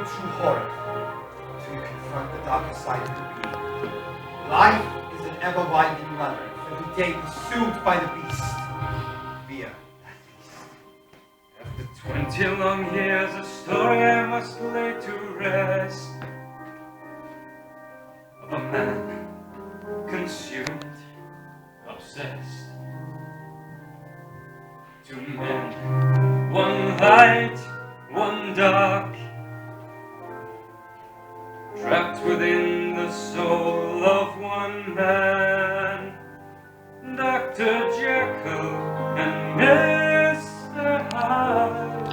true horror until you confront the darker side of your being. Life is an ever-widening labyrinth, every day consumed by the beast. Via that beast. After 20 long years, a story I must lay to rest of a man consumed, obsessed. Two men, one light, one dark, trapped within the soul of one man, Dr. Jekyll and Mr. Hyde.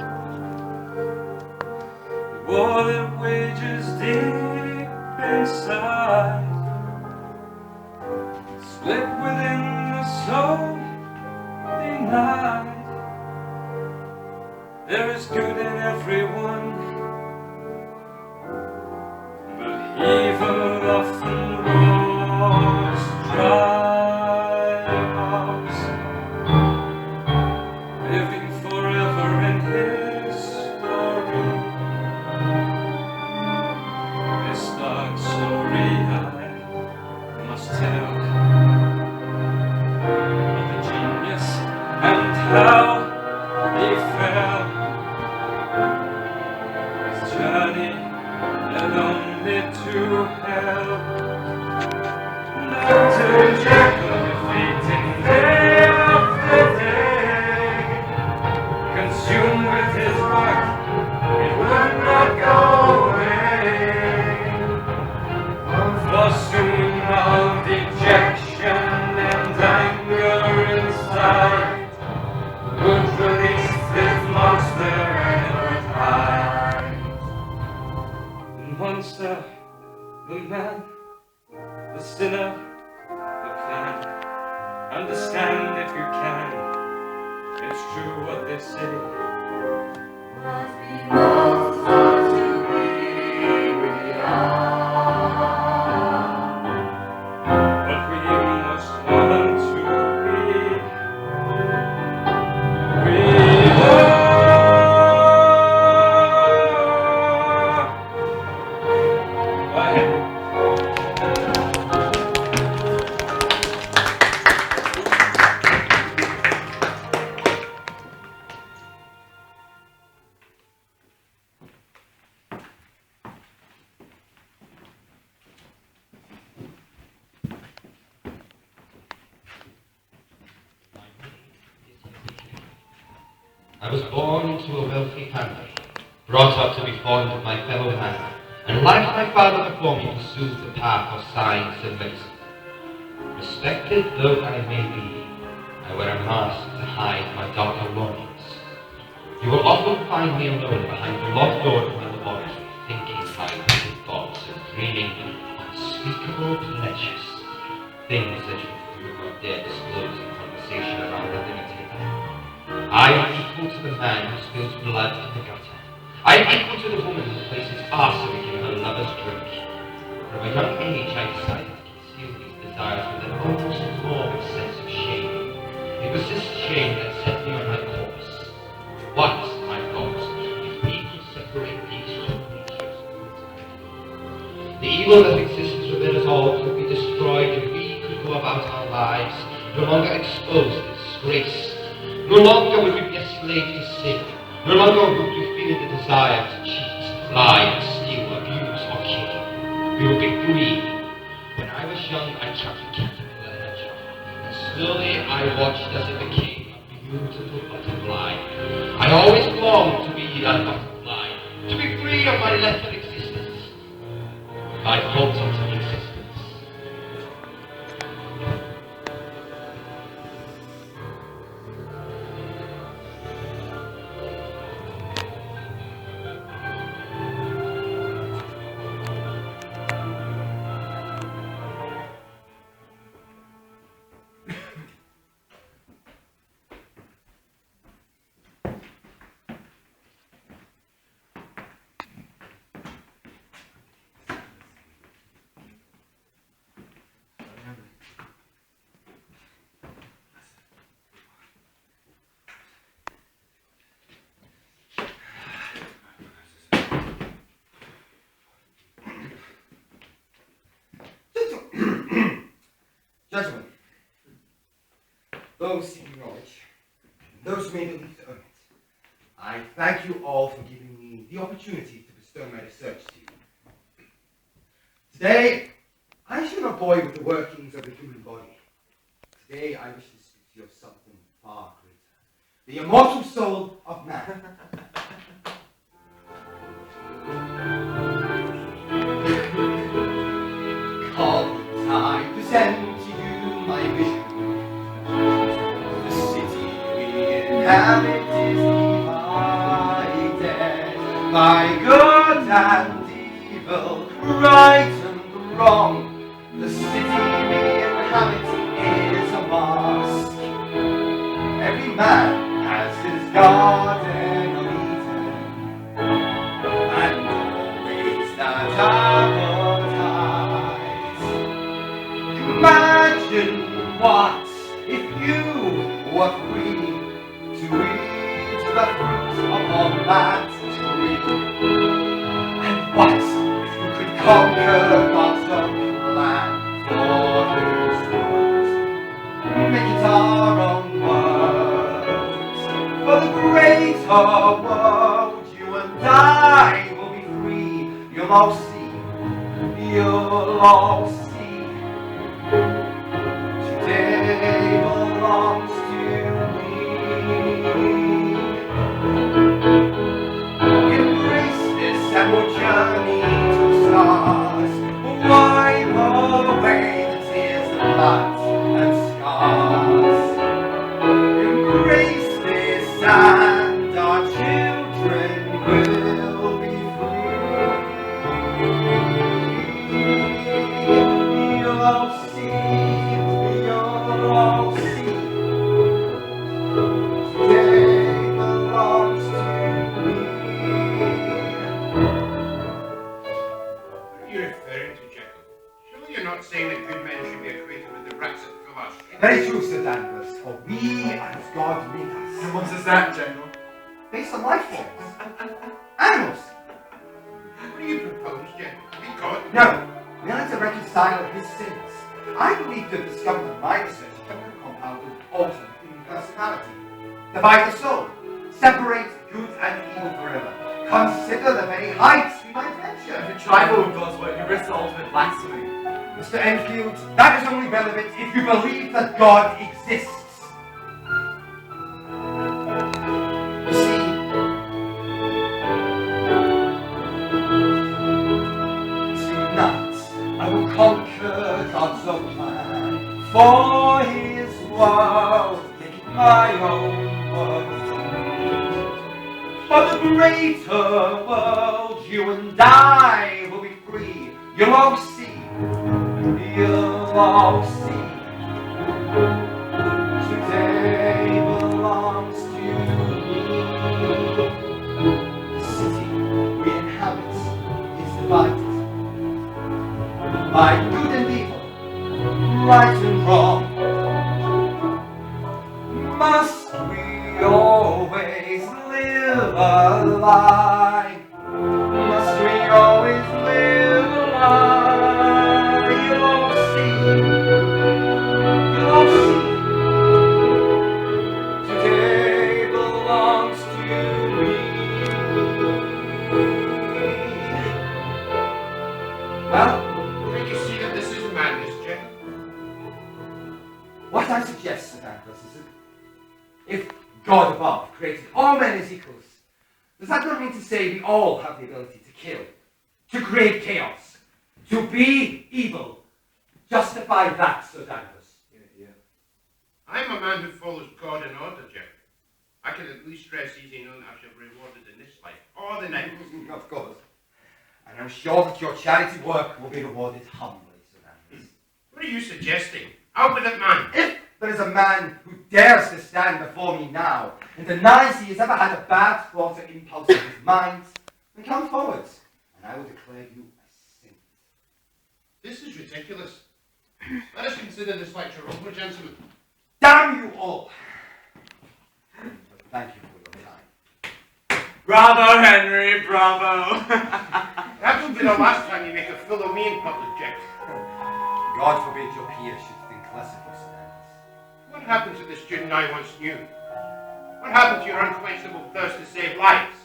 The war that wages deep inside, split within the soul, denied. There is good in everyone, but evil often rules, triumphs, living forever in his story. This dark story I must tell of the genius and how he fell. His journey led only to hell. Dr. Jekyll defeating day after day, consumed with his work, it would not go away. For soon all dejection and anger inside would release this monster Edward Hyde. The monster, the man, the sinner, the plan. Understand if you can, it's true what they say. Must be most hard to be we are. But we must learn to be. We are. Go ahead. I was born into a wealthy family, brought up to be fond of my fellow man, and like my father before me pursued the path of science and medicine. Respected though I may be, I wear a mask to hide my darker longings. You will often find me alone behind the locked door of my laboratory, thinking my wicked thoughts and dreaming unspeakable pleasures, things that you would not dare disclose in conversation around the dinner table. I am equal to the man who spills blood in the gutter. I am equal to the woman who places arsenic in her lover's drink. From a young age I decided to conceal these desires with an almost morbid sense of shame. It was this shame that set me on my course. What, I thought, if we could separate these two creatures? The evil that exists within us all could be destroyed if we could go about our lives, no longer exposed to disgrace. No longer would we be a slave to sin. No longer would we feel the desire to cheat, lie, steal, abuse, or kill. We would be free. When I was young, I trapped a caterpillar in a jar, and slowly I watched as it became a beautiful butterfly. I always longed to be that butterfly, to be free of my lethal existence. My fault of existence. Gentlemen, those seeking knowledge, and those who may believe to earn it, I thank you all for giving me the opportunity to bestow my research to you. Today, I shall not bore you with the workings of the human body. Today, I wish to speak to you of something far greater, the immortal soul of man. I present to you my vision. The city we inhabit is divided by good and evil, right and wrong. The city we inhabit is a mask. Every man has his garden of Eden, and always that advertise. Imagine what if you were free to eat the fruit upon that tree? And what if you could conquer God's own land for his word? Make it our own world. For the greater world, you and I will be free. You'll all see. You'll all see. Today belongs to me. Embrace this and we'll journey to the stars. Wipe away the tears of blood and scars. Embrace this and our children will be free. You'll all see. All see. Today belongs to me. What are you referring to, Jekyll? Surely you're not saying that good men should be equated with the rats that fill our streets? Very true, Sir Danvers, for we as God made us. And what is that, General? Based on life forms. Animals. What do you propose, Jekyll? To be God? No, merely to reconcile his sins. I believe to have discovered in my research a chemical compound will alter human personality. Divide the soul. Separate good and evil forever. Consider the very heights we might venture. If you trifle with God's word, you risk the ultimate blasphemy. Mr. Enfield, that is only relevant if you believe that God exists. You see, tonight I will conquer God's own plan for his world, make it my own world. For the greater world, you and I will be free. You'll all see. You'll all see. Today belongs to me. The city we inhabit is divided by good and evil, right and wrong. Must we always live a lie? Must we always live a lie? You'll all see. You'll all see. Today belongs to me. Well, Can't you see that this is madness, Jekyll? what I suggest, Sir Danvers, is that if God above created all men as equals, does that not mean to say we all have the ability to kill, to create chaos, to be evil? Justify that, Sir Danvers. Yeah. I'm a man who follows God in order, Jekyll. I can at least rest easy knowing I shall be rewarded in this life or the next. Of course. And I'm sure that your charity work will be rewarded humbly, Sir Danvers. What are you suggesting? Out with it, man! If there is a man who dares to stand before me now and denies he has ever had a bad thought or impulse in his mind, then come forward, and I will declare you a saint. This is ridiculous. Let us consider this lecture over, gentlemen. Damn you all! But thank you for your time. Bravo, Henry, bravo. That will be the last time you make a fool of me in public, Jack. God forbid your peers should think less of you, Sir Dennis. What happened to the student I once knew? What happened to your unquenchable thirst to save lives?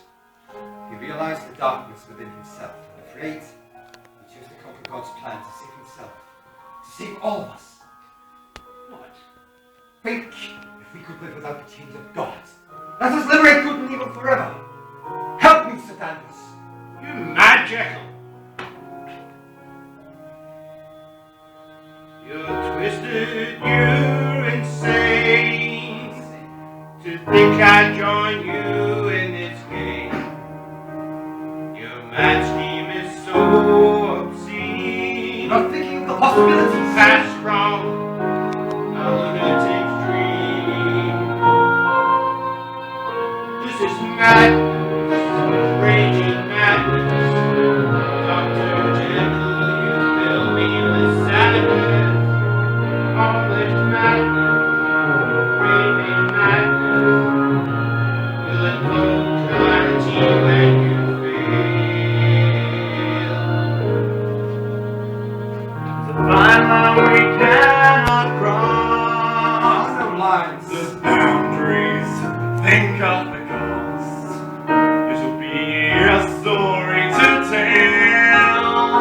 He realized the darkness within himself, and afraid, he chose to conquer God's plan to save himself, to save all of us. What? Think if we could live without the chains of God. Let us liberate good and evil forever. Help me, Sir Danvers. You mad Jekyll! You're twisted, you're insane. To think I'd join you in this game. Your mad scheme is so obscene. You're not thinking of the possibilities. Past from a lunatic's dream. This is madness, raging madness. Dr. Jekyll, you fill me with sadness. All this madness, raging madness. Will invoke clarity when you fail. The line we cannot cross. No lines. The boundaries, think of the cost. It'll be a story to tell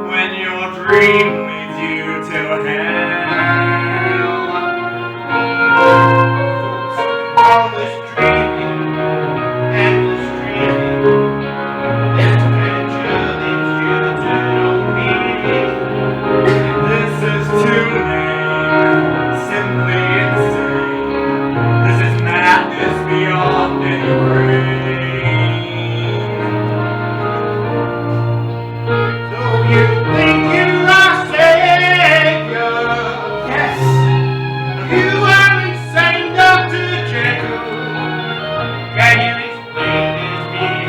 when your dream leads you to hell. All this dreaming, endless dreaming. This adventure leads you to no meaning. This is too lame, simply insane. This is madness beyond any brain. So you think you are savior? Yes. You are insane, Dr. Jekyll. Can you explain this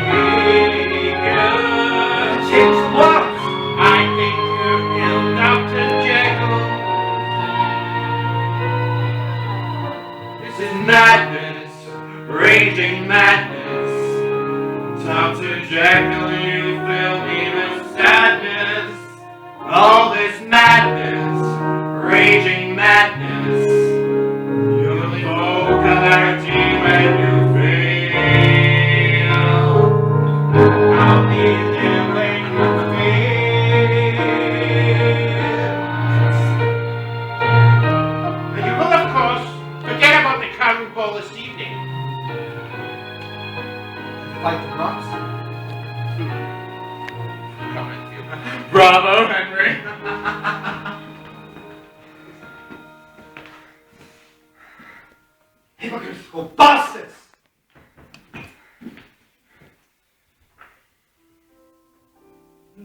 behavior? Change what? I think you're ill, Dr. Jekyll. This is madness, raging madness. Dr. Jekyll, you fill me with sadness. All this madness, raging madness. You'll evoke clarity when you fail. I'll be there when you fail. And you will, of course, forget about the current ball this evening. Fight the knots. Come and feel. Bravo, Henry. Hypocritical bastards!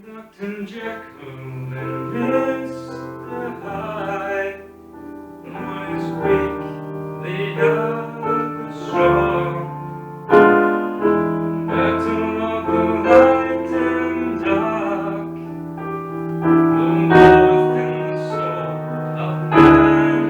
Dr. Jekyll and Mr. Hyde. One is weak, the other strong. Battle of the light and dark. The war within the soul of man.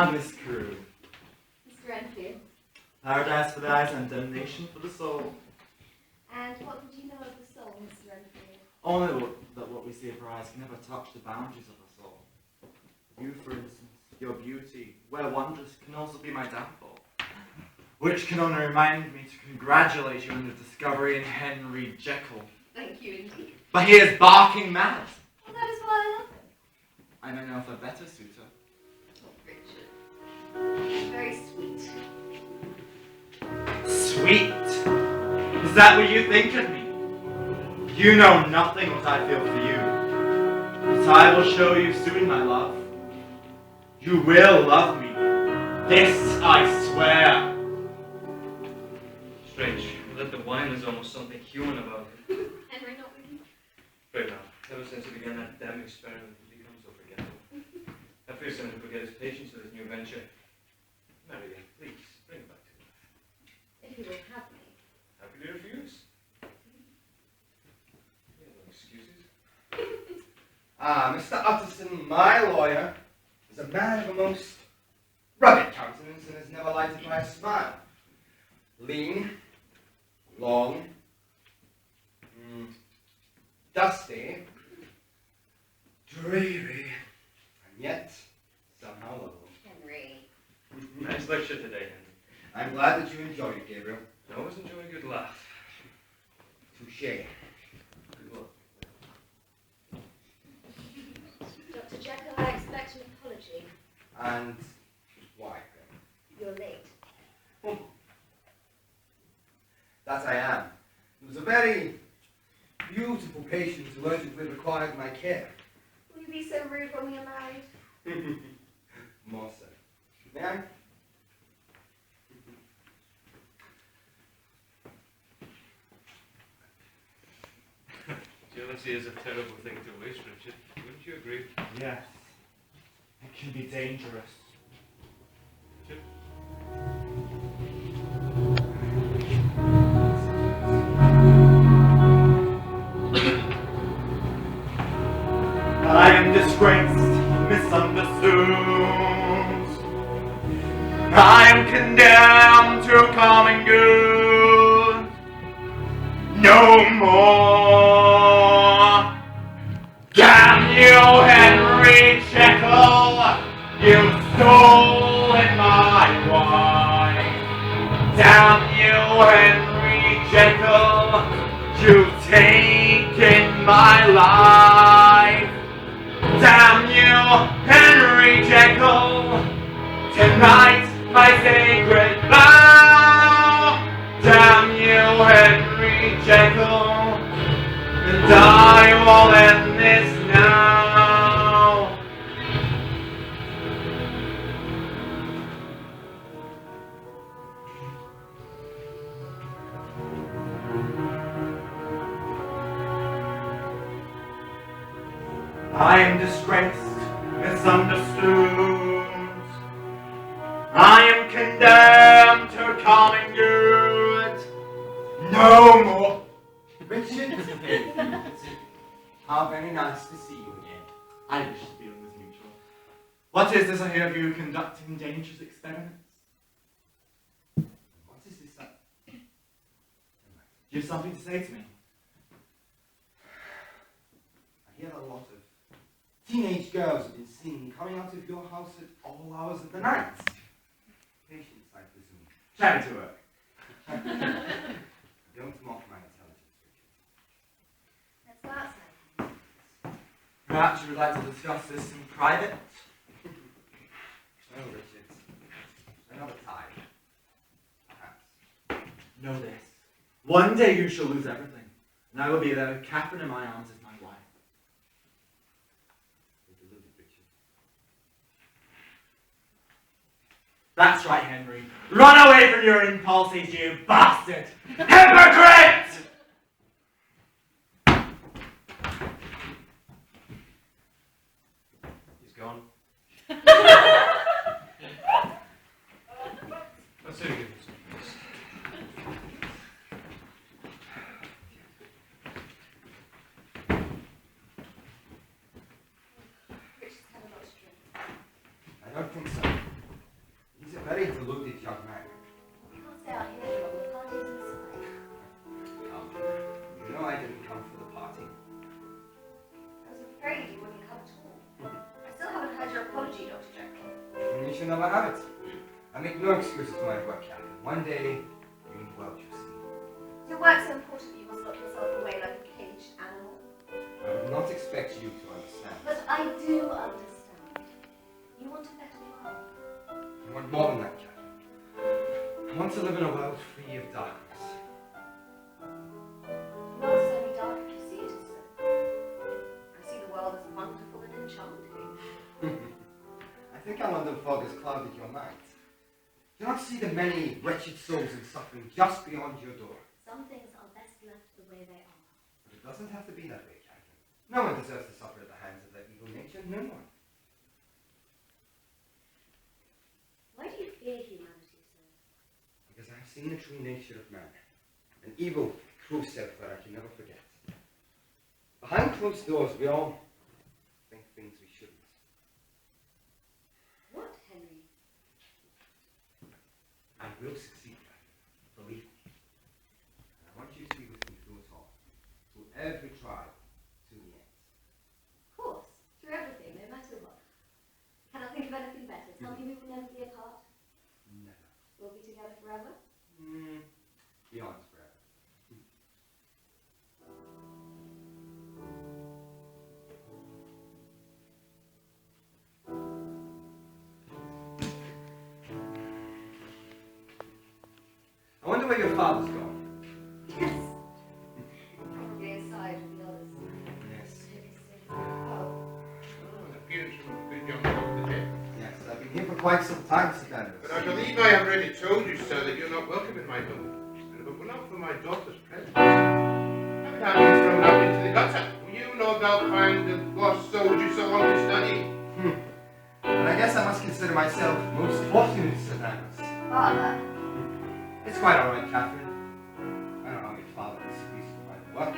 Ah, Miss Crew. Mr. Enfield. Paradise for the eyes and damnation for the soul. And what did you know of the soul, Mr. Enfield? Only that what we see of our eyes can never touch the boundaries of our soul. You, for instance, your beauty, where wondrous, can also be my downfall. Which can only remind me to congratulate you on the discovery in Henry Jekyll. Thank you indeed. But he is barking mad. Well, that is why I love him. I may know of a better suitor. Oh, Richard. Very sweet. Sweet? Is that what you think of me? You know nothing what I feel for you. But I will show you soon, my love. You will love me. This I swear. Strange, that the wine is almost something human about it. Henry, not with you? Right now, ever since he began that damn experiment, he becomes so forgettable. I fear soon to forget his patience with his new venture. Marian, please, bring him back to life. If you will have me. Happy to refuse. Yeah, no excuses. Mr. Utterson, my lawyer, is a man of a most rugged countenance and is never lighted by a smile. Lean, long, dusty, dreary, and yet somehow lovable. Henry. Nice lecture today, Henry. I'm glad that you enjoyed it, Gabriel. I always enjoy a good laugh. Touché. Good luck. Dr. Jekyll, I expect an apology. And why? You're late. That I am. It was a very beautiful patient who urgently required my care. Will you be so rude when we are married? More so. May I? Jealousy is a terrible thing to waste, Richard. Wouldn't you agree? Yes. It can be dangerous. Richard? I am disgraced, misunderstood. I am condemned to common good. No more. Damn you, Henry Jekyll. You've stolen my wife. Damn you, Henry Jekyll. You've taken my life. Damn you, Henry Jekyll. Tonight, my sacred vow. Damn you, Henry Jekyll. And I will end this now. I am disgraced, misunderstood. I am condemned to common good. No more. Richard, how very nice to see you again. I wish the feeling was mutual. What is this I hear of you conducting dangerous experiments? What is this? Do you have something to say to me? I hear a lot of teenage girls have been seen coming out of your house at all hours of the night. Patience, I presume. Charity work. Don't mock my intelligence, Richard. Let's go outside. Perhaps you would like to discuss this in private? No, Richard. Another time. Perhaps. Know this. One day you shall lose everything, and I will be there with Catherine in my arms as my wife. You're deluded, Richard. That's right, Henry. Run away from your impulses, you bastard! Hypocrite! He's gone. Let's say give him some peace. Richard's had a lot of drink. I don't think so. very deluded young man. You can't stay out here long. The party's inside. You know I didn't come for the party. I was afraid you wouldn't come at all. I still haven't heard your apology, Dr. Jekyll. And you should never have it. I make no excuses for my work, Captain. One day, you need well, you see. Your work's so important you must lock yourself away like a caged animal. I would not expect you to understand. But I do understand. You want a better world. I want more than that, Captain. I want to live in a world free of darkness. The world is only dark if you see it as so. I see the world as wonderful and enchanting. I think our London fog has clouded your mind. Do not see the many wretched souls in suffering just beyond your door. Some things are best left the way they are. But it doesn't have to be that way, Captain. No one deserves to suffer at the hands of their evil nature. No one. Why do you fear humanity so? Because I have seen the true nature of man. An evil, cruel self that I can never forget. Behind closed doors, we all think things we shouldn't. What, Henry? I will succeed, Captain. Believe me. And I want you to be with me through it all. Through every trial. To the end. Of course. Through everything, no matter what. Cannot think of anything better. Tell me we will never be apart. Never. We'll be together forever. Beyond forever. I wonder where your father's gone. Yes. Probably inside with the others. Yes. Oh. An appearance from a good young Dr. Jekyll. Yes, I've been here for quite some time, Sir Daniel. But I believe I have already told you, sir, that you're not welcome in my home. And if it were not for my daughter's presence, I would have you thrown out into the gutter. You, no doubt, find the lost soul you so long to study. And I guess I must consider myself most fortunate, Sir Daniel. Father. It's quite all right, Catherine. I don't know how your father is pleased with my work.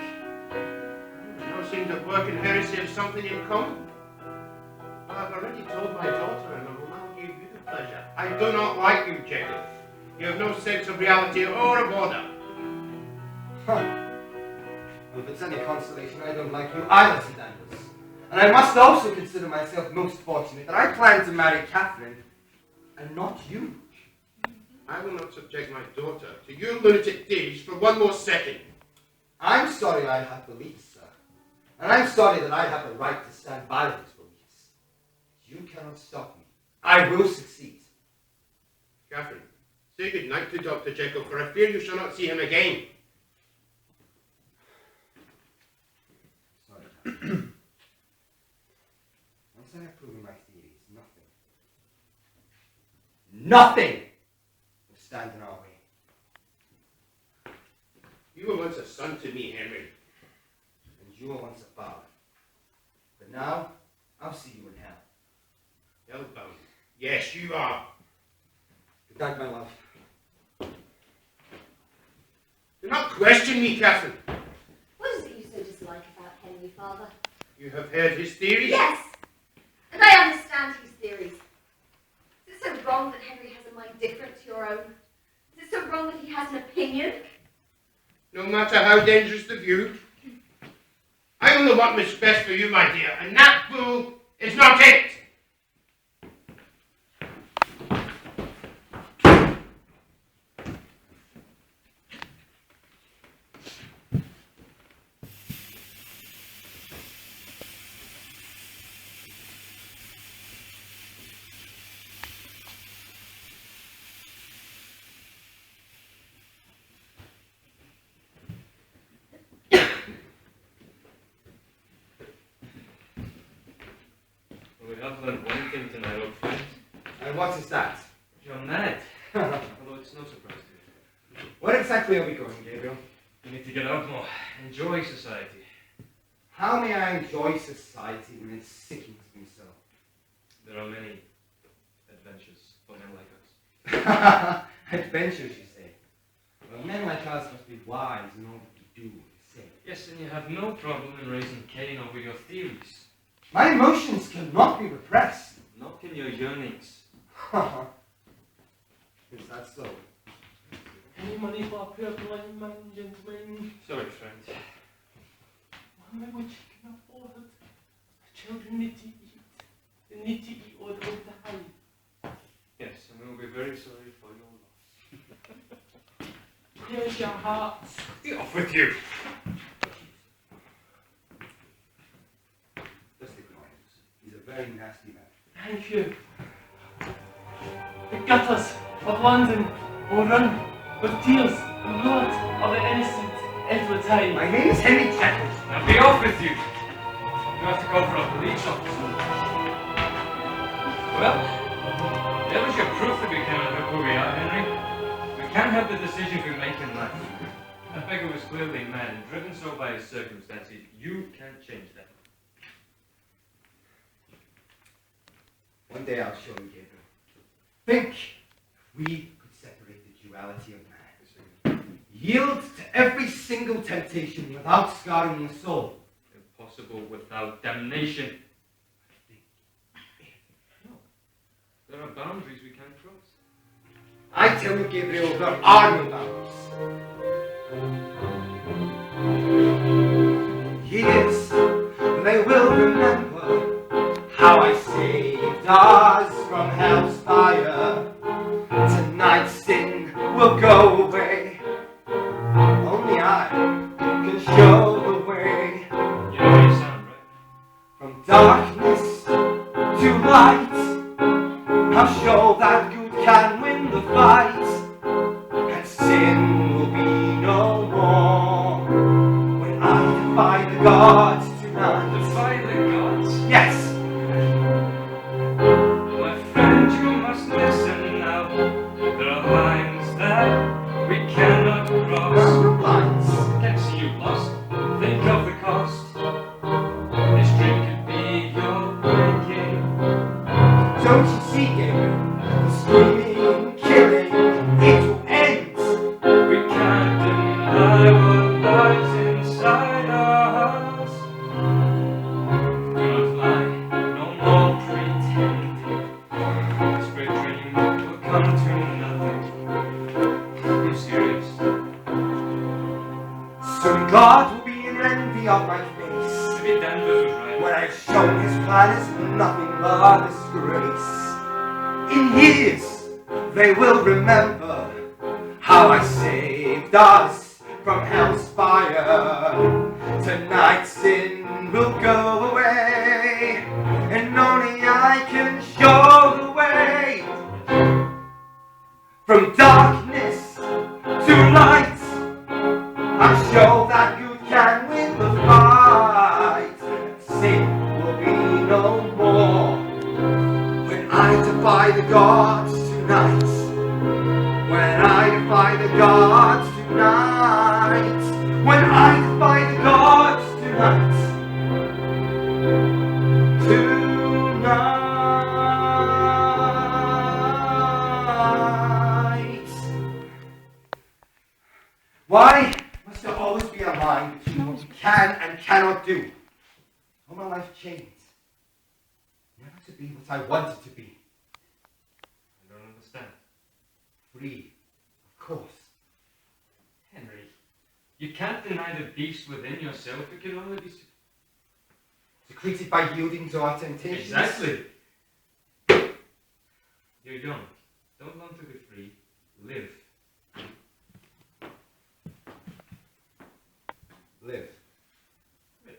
You don't seem to work in heresy have something in common. Well, I've already told my daughter, and I will now give you the pleasure. I do not like you, Jekyll. You have no sense of reality or of order. Huh. Well, if it's any consolation, I don't like you either, Sir Daniel. And I must also consider myself most fortunate that I plan to marry Catherine, and not you. I will not subject my daughter to your lunatic deeds for one more second. I'm sorry I have beliefs, sir. And I'm sorry that I have the right to stand by those beliefs. You cannot stop me. I will succeed. Catherine, say good night to Dr. Jekyll, for I fear you shall not see him again. Sorry, Catherine. Once I have proven my theories, nothing will stand in our way. You were once a son to me, Henry. And you were once a father. But now, I'll see you in hell. Hellbound. Yes, you are. Good night, my love. Do not question me, Catherine. What is it you so dislike about Henry, Father? You have heard his theories? Yes! And I understand his theories. Is it so wrong that Henry has a mind different to your own? Is it so wrong that he has an opinion? No matter how dangerous the view, I only want what's best for you, my dear, and that fool is not it. Well, we have learned one thing tonight, old friend. And what is that? You're mad. Although it's no surprise to me. Where exactly are we going, Gabriel? You need to get out more. Enjoy society. How may I enjoy society when it sickens me so? There are many adventures for men like us. Adventures, you say? Well, men like us must be wise in order to do the same. Yes, and you have no problem in raising Cain over your theories. My emotions cannot be repressed. Not in your yearnings. Is that so? Any money for a poor blind man, gentlemen? Sorry, friend. Why would you can afford it? The children need to eat. They need to eat or they'll die. Yes, and we'll be very sorry for your loss. Here's your hearts. Be off with you! Just ignore him. He's a very nasty man. Thank you. The gutters of London will run with tears and blood of the innocent Edward Hyde. My name is Henry Jekyll. Now be off with you! You have to go for a police officer. Well, there was your proof that we cannot help who we are, Henry. We can't help the decisions we make in life. That beggar was clearly mad and driven so by his circumstances. You can't change that. One day I'll show you, Gabriel. Think if we could separate the duality of man. Yield to every single temptation without scarring the soul. Impossible without damnation. No. There are boundaries we can't cross. I tell you, Gabriel, there are no boundaries. Years, they will remember how I saved us from hell's fire. Tonight sin will go away. Only I can show the way. You know you sound right. From darkness to light, I'll show that good can win the fight. And sin will be no more when I defy the gods tonight. Defy the gods? Yes! My friend, you must listen now. There are lines that we cannot cross. Lines. Can't see you lost. Think of the cost. This dream could be your breaking. Don't you see, Gabriel? The screaming, killing, it will end. We can't deny what lies inside our hearts. Do not lie, no more pretending. This great dream will come to nothing. I'm serious. Soon God will be in envy of my face. Maybe Danvers was right. When I've shown his plan is nothing but disgrace. In years, they will remember how I saved us from hell's fire. Tonight sin will go away, and only I can show the way. From darkness to light, I'll show that good can win the fight. Sin will be no more when I defy the gods tonight. When I defy the gods tonight. When I defy the gods tonight. Tonight. Why must there always be a line between what you can and cannot do? All my life changed. Never to be what I wanted to be. I don't understand. Free, of course. Henry, you can't deny the beast within yourself. It can only be Secreted by yielding to our temptations. Exactly. You're young. Don't long to be free. Live. Live. Live.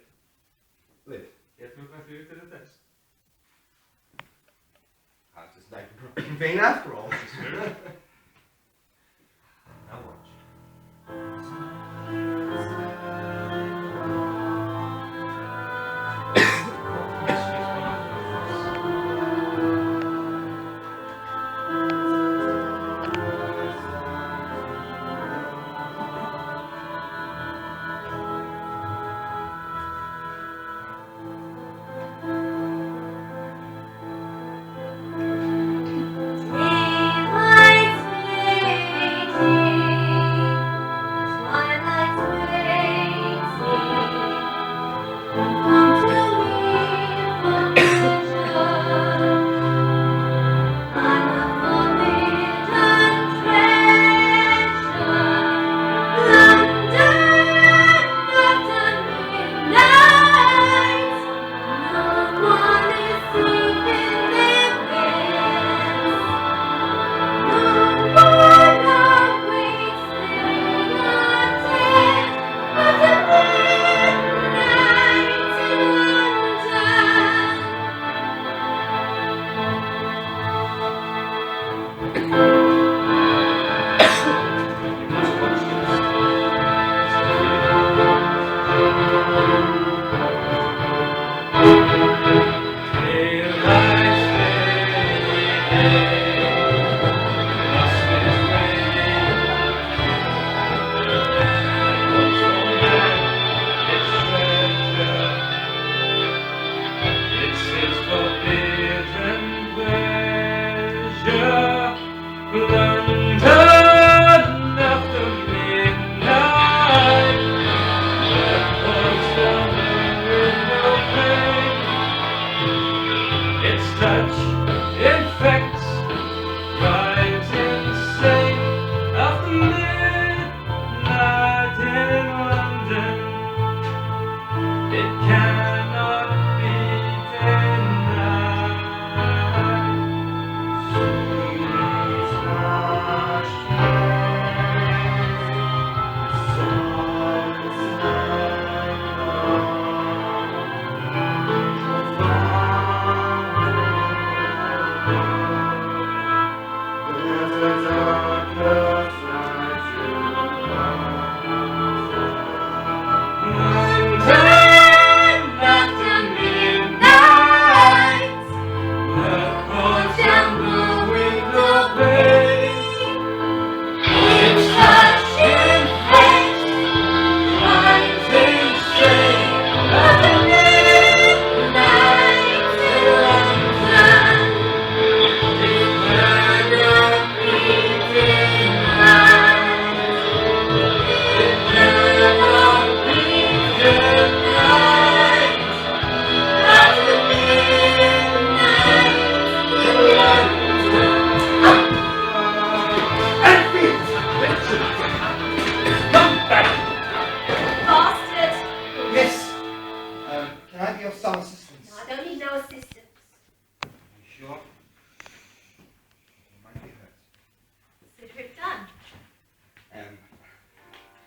Live. Get moved by theory to the test. I was just like in vain after all. Now watch. Take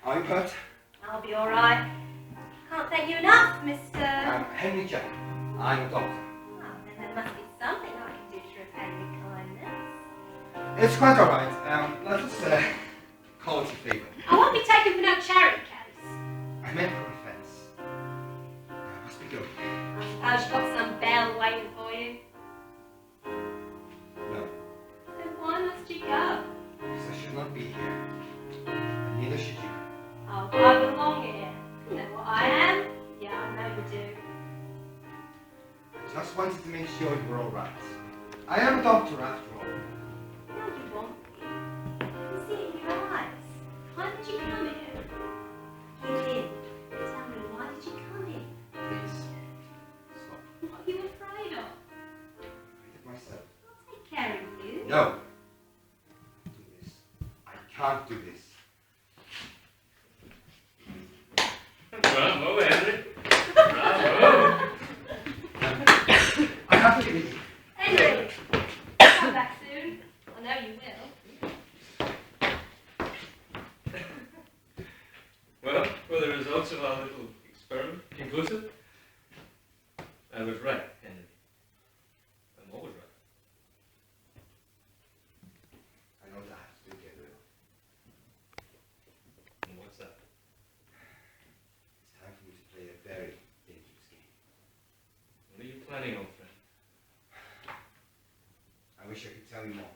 Are you hurt? I'll be alright. Can't thank you enough, Mr. I'm Henry Jekyll. I'm a doctor. Well, then there must be something I can do to repay your kindness. It's quite alright. Let us call it a favour. I won't be taken for no charity case. I meant for offence. I must be going. I suppose you've got some bell waiting for you. No, Then why must you go? because I should not be here. And neither should you. Oh, I belong here. You know what I am? Yeah, I know you do. I just wanted to make sure you were alright. I am a doctor after all. No, you won't be. I can see it in your eyes. Why did you come here? You did. Tell me, why did you come here? Please, stop. What are you afraid of? Read it myself. I'll take care of you. No. Do this. I can't do this. Bravo, Henry. Bravo. I have to leave. Henry, come back soon. I know you will. Well, were the results of our little experiment conclusive? I was right, Henry. I'm always right. I know that I have to do Gabriel. And what's that? It's time for me to play a very dangerous game. What are you planning on, friend? I wish I could tell you more.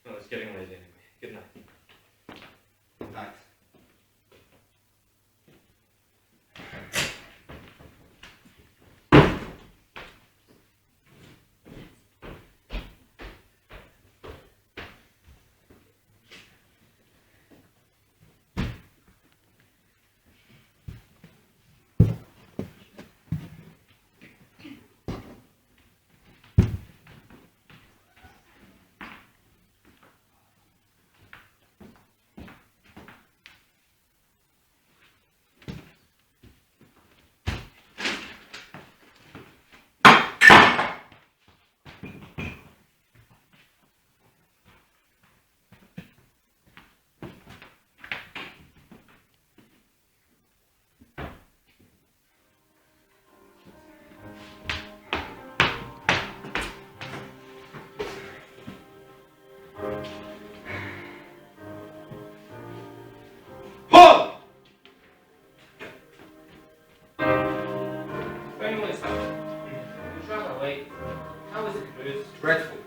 Well, it's getting late anyway. Good night. Good night. Dreadful.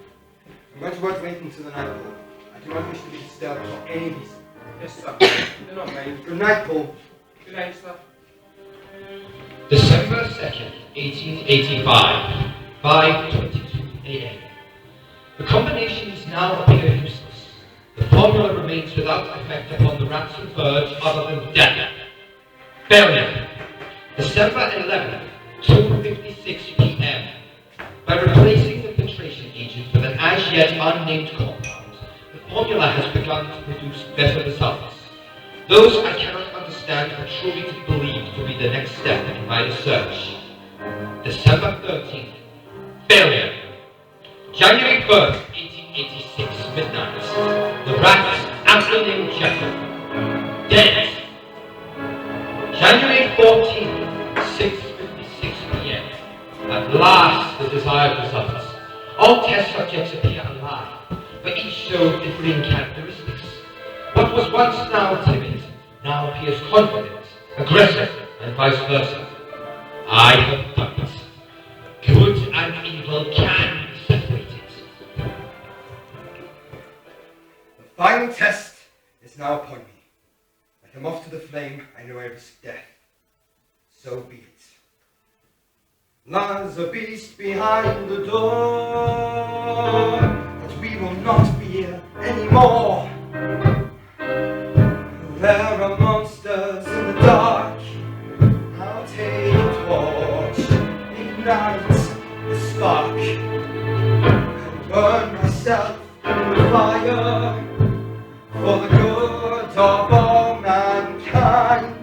I'm going to work late into the night, Paul. I do not wish to be disturbed for any reason. Yes, sir. Do not mind. Good night, Paul. Good night, sir. December 2nd, 1885, 5:22 a.m. The combinations now appear useless. The formula remains without effect upon the ransom verge other than death. Failure. December 11th, 2:56 p.m. By replacing the filtration agent with an as yet unnamed compound, the formula has begun to produce better results. Those I cannot understand but truly to believe to be the next step in my research. December 13th. Failure. January 1st, 1886, midnight. The rat, acronym Jekyll. Dead. January 14th, 6:56 p.m. At last, the desired results. All test subjects appear alive, but each showed differing characteristics. What was once now timid, now appears confident, aggressive, and vice versa. I have done it. Good and evil can be separated. The final test is now upon me. Like a moth to the flame, I know I risk death. So be it. Lies a beast behind the door, but we will not fear anymore. There are monsters in the dark. I'll take a torch, ignite the spark, and burn myself in the fire for the good of all mankind.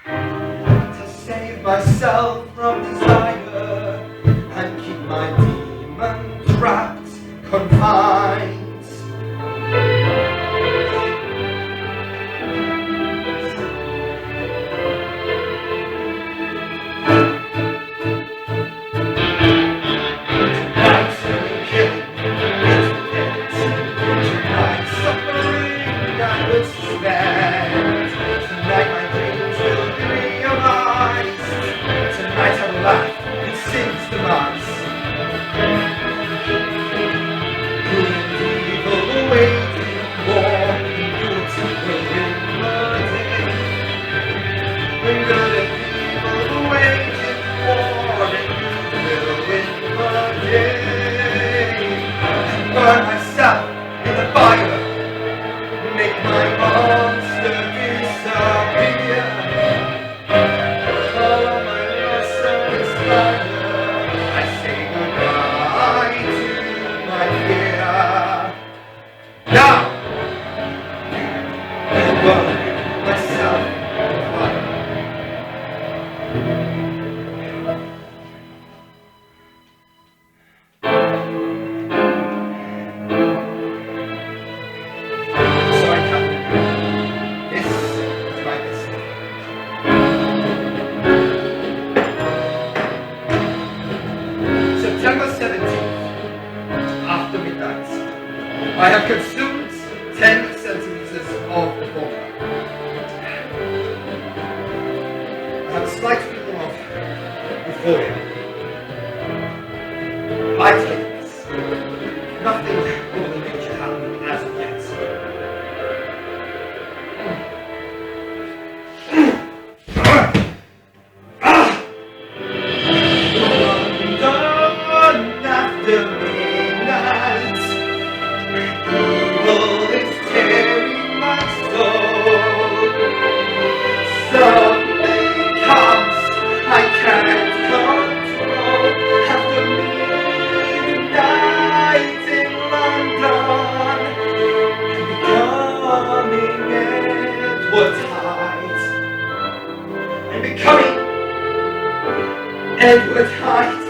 To save myself from desire and keep my demon trapped, confined. wants to disappear. All my lessons later, I say goodbye to my fear. Now, I burn myself in fire. So I come. This is my destiny. September 17th, after midnight, I have consumed 10 centimeters of water. I have a slight feeling of euphoria. I take this. Nothing more than nature happened as of yet. Done after midnight, evil is tearing my soul. Something comes I can't control. After midnight in London, I'm becoming Edward Hyde. I'm becoming Edward Hyde.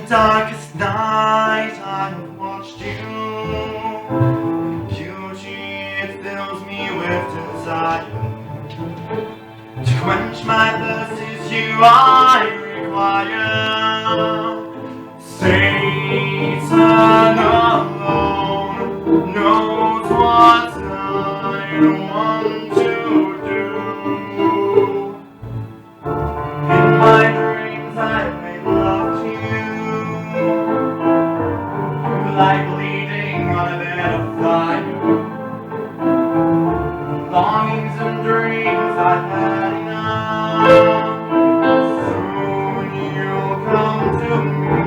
darkest night I have watched you. Beauty, it fills me with desire. To quench my thirst is you I require. Satan alone knows what I want to do. In my dreams I made love to you. You lie bleeding on a bed of fire. Longings and dreams I've had enough. Soon you'll come to me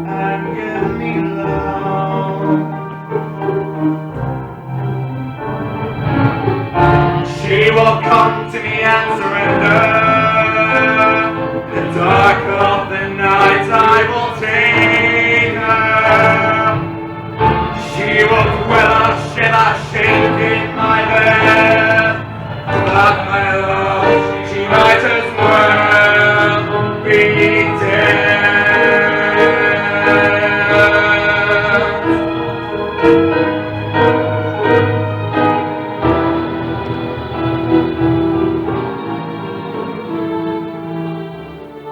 and give me love. She will come to me and surrender. In the dark of the night I will take her. She will quiver, shiver, shake in my bed. But my love, she might as well be dead.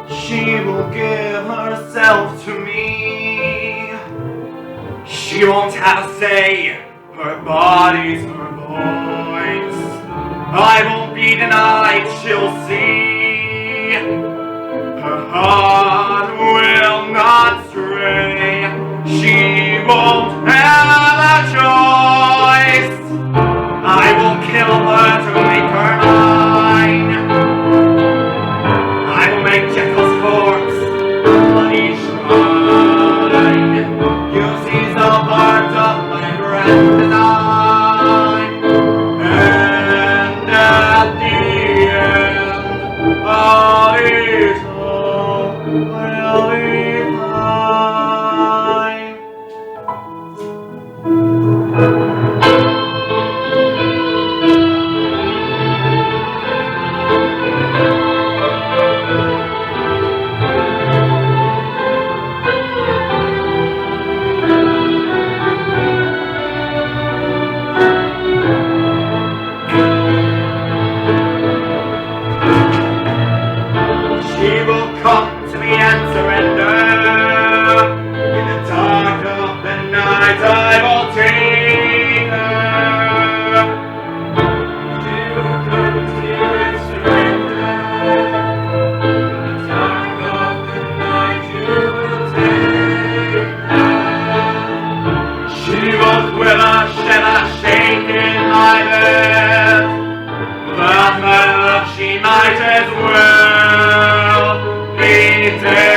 She will give herself to me. She won't have a say, her body's her voice. I won't be denied, she'll see. Her heart will not stray. She won't have a choice. I will kill her to make her mine. I will make Jekyll's corpse a bloody shrine. You seize the part of my grand design, and at the end of it all will be fine. She will come to me and surrender. In the dark of the night I will take her. She will come to me and surrender. In the dark of the night you will take her. She will quiver, shiver, shake in my bed. But my love, she might as well be dead.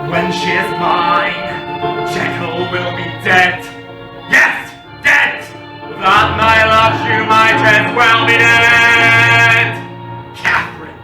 When she is mine, Jekyll will be dead. Yes, dead! Without my love, you might as well be dead. Catherine.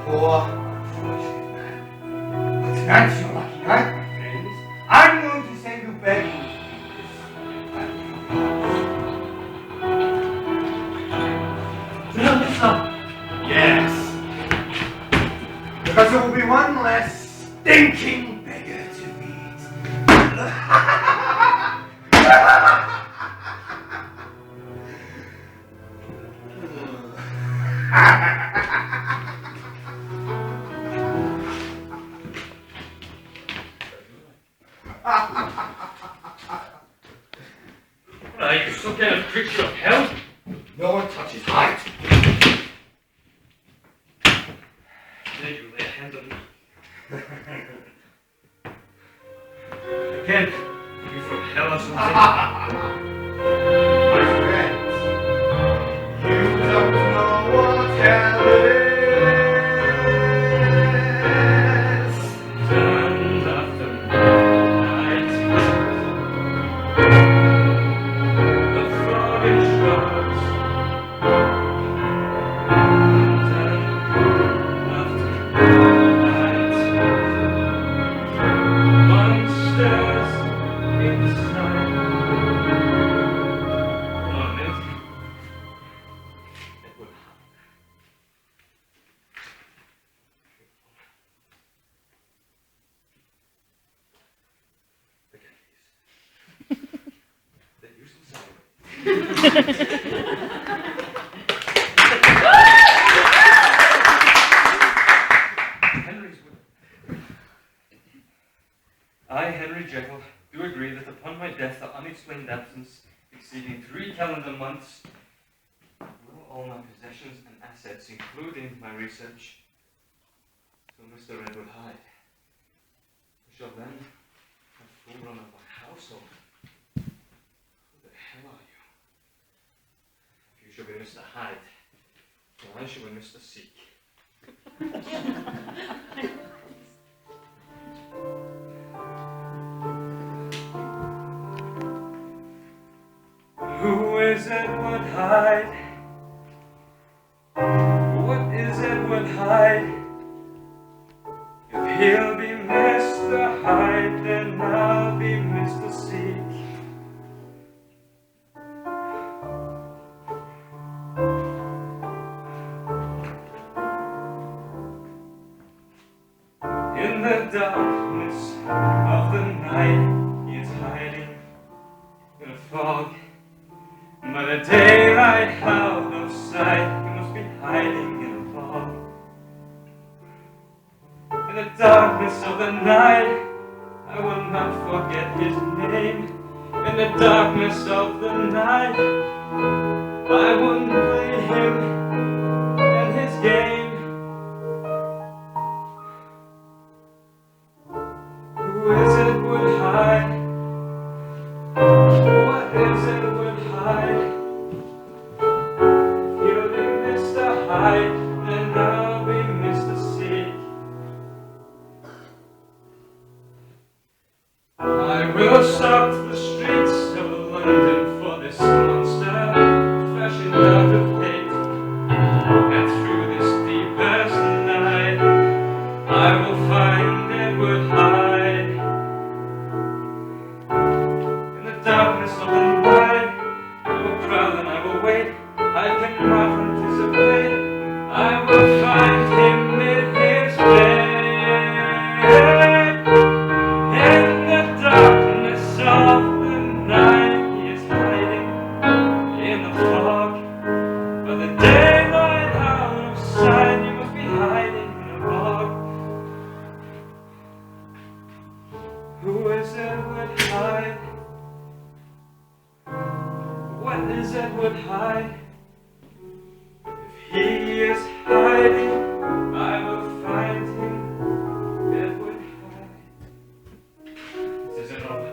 Poor, unfortunate man. But tonight's your lucky night, my friends. I'm going to send you begging to do this. Yes. Because there will be one less stinking beggar to meet. Are you some kind of creature of hell? No one touches Hyde. Did you lay a hand on me? Again, you from hell or something? My friends, you don't know what hell is. Turn after night. The frog in shrubs. Turn after night. Monsters inside. Come on, Milt. Edward Hyde. Look at these. They're useless Henry's will. I, Henry Jekyll, do agree that upon my death, the unexplained absence exceeding 3 calendar months, will all my possessions and assets, including my research, to Mr. Edward Hyde. I shall then have full run of my household. Who the hell are you? You shall be Mr. Hyde, while I shall be Mr. Seek. Who is Edward Hyde? What is Edward Hyde? If he'll be Mr. Hyde, then I'll be Mr. Seek. In the darkness of the night, he is hiding in a fog. By the daylight out of sight, he must be hiding in a fog. In the darkness of the night, I will not forget his name. In the darkness of the night, I won't play him and his game. Who is Edward Hyde? What is Edward Hyde? He'll be Mr. Hyde, then I'll be Mr. Seek. I will stalk the streets of London for this monster, fashioned out of hate. And through this deepest night, I will find Edward Hyde. In the darkness of the night, I will prowl and I will wait. I cannot anticipate. I will find him in his bed. In the darkness of the night, he is hiding in the fog. By the daylight out of sight, he must be hiding in a log. Who is Edward Hyde? What is Edward Hyde? If he is hiding, I will find him. Edward Hyde. This isn't over.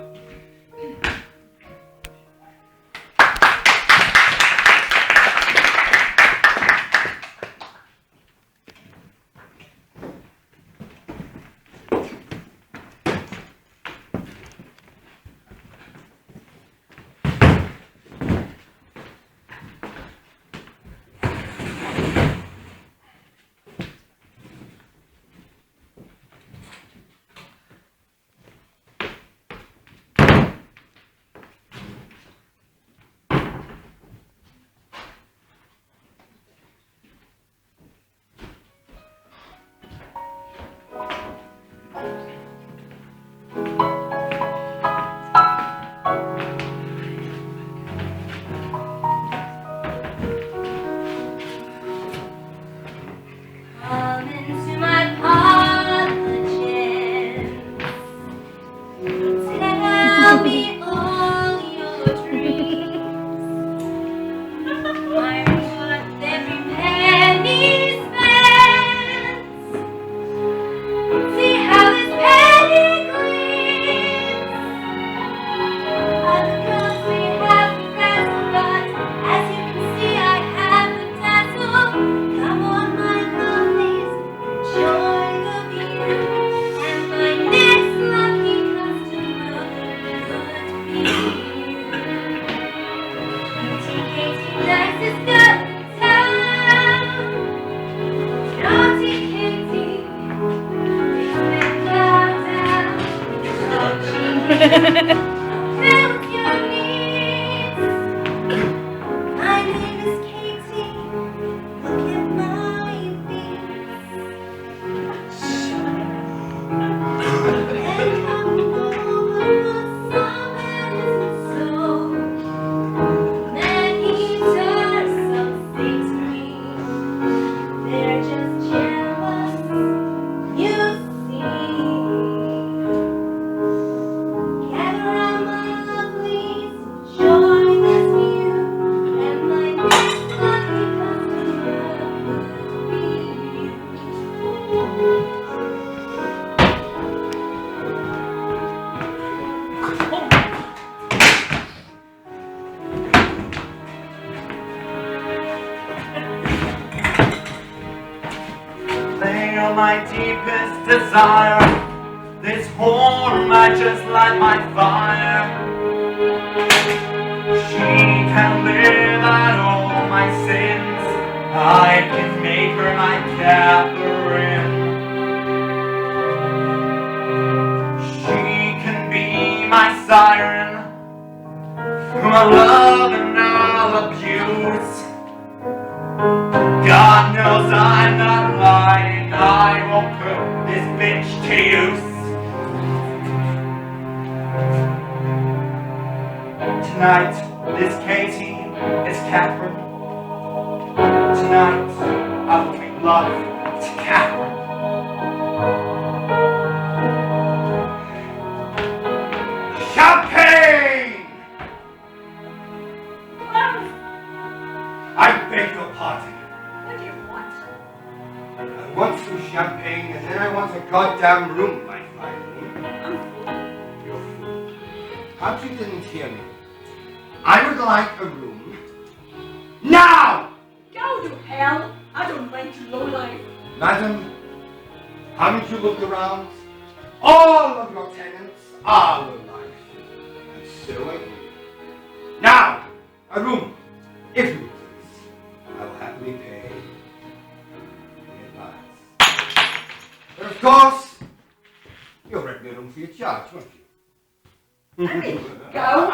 You're my deepest desire. This horn might just light my fire. She can live out all my sins. I can make her my Catherine. She can be my siren, whom I love and I'll abuse. God knows I'm not lying. I won't put this bitch to use. Tonight, this Katie is Catherine. Tonight, I will make love to Catherine. Champagne! I beg your pardon. What do you want? I want some champagne and then I want a goddamn room, my fine lady. You're a fool. Perhaps you didn't hear me. I would like a room now! Go to hell! I don't rent you low life. Madam, haven't you looked around? All of your tenants are low life. And so are you. Now, a room, if you please. I will happily pay in advance. But of course, you'll rent me a room for your charge, won't you? Let me go.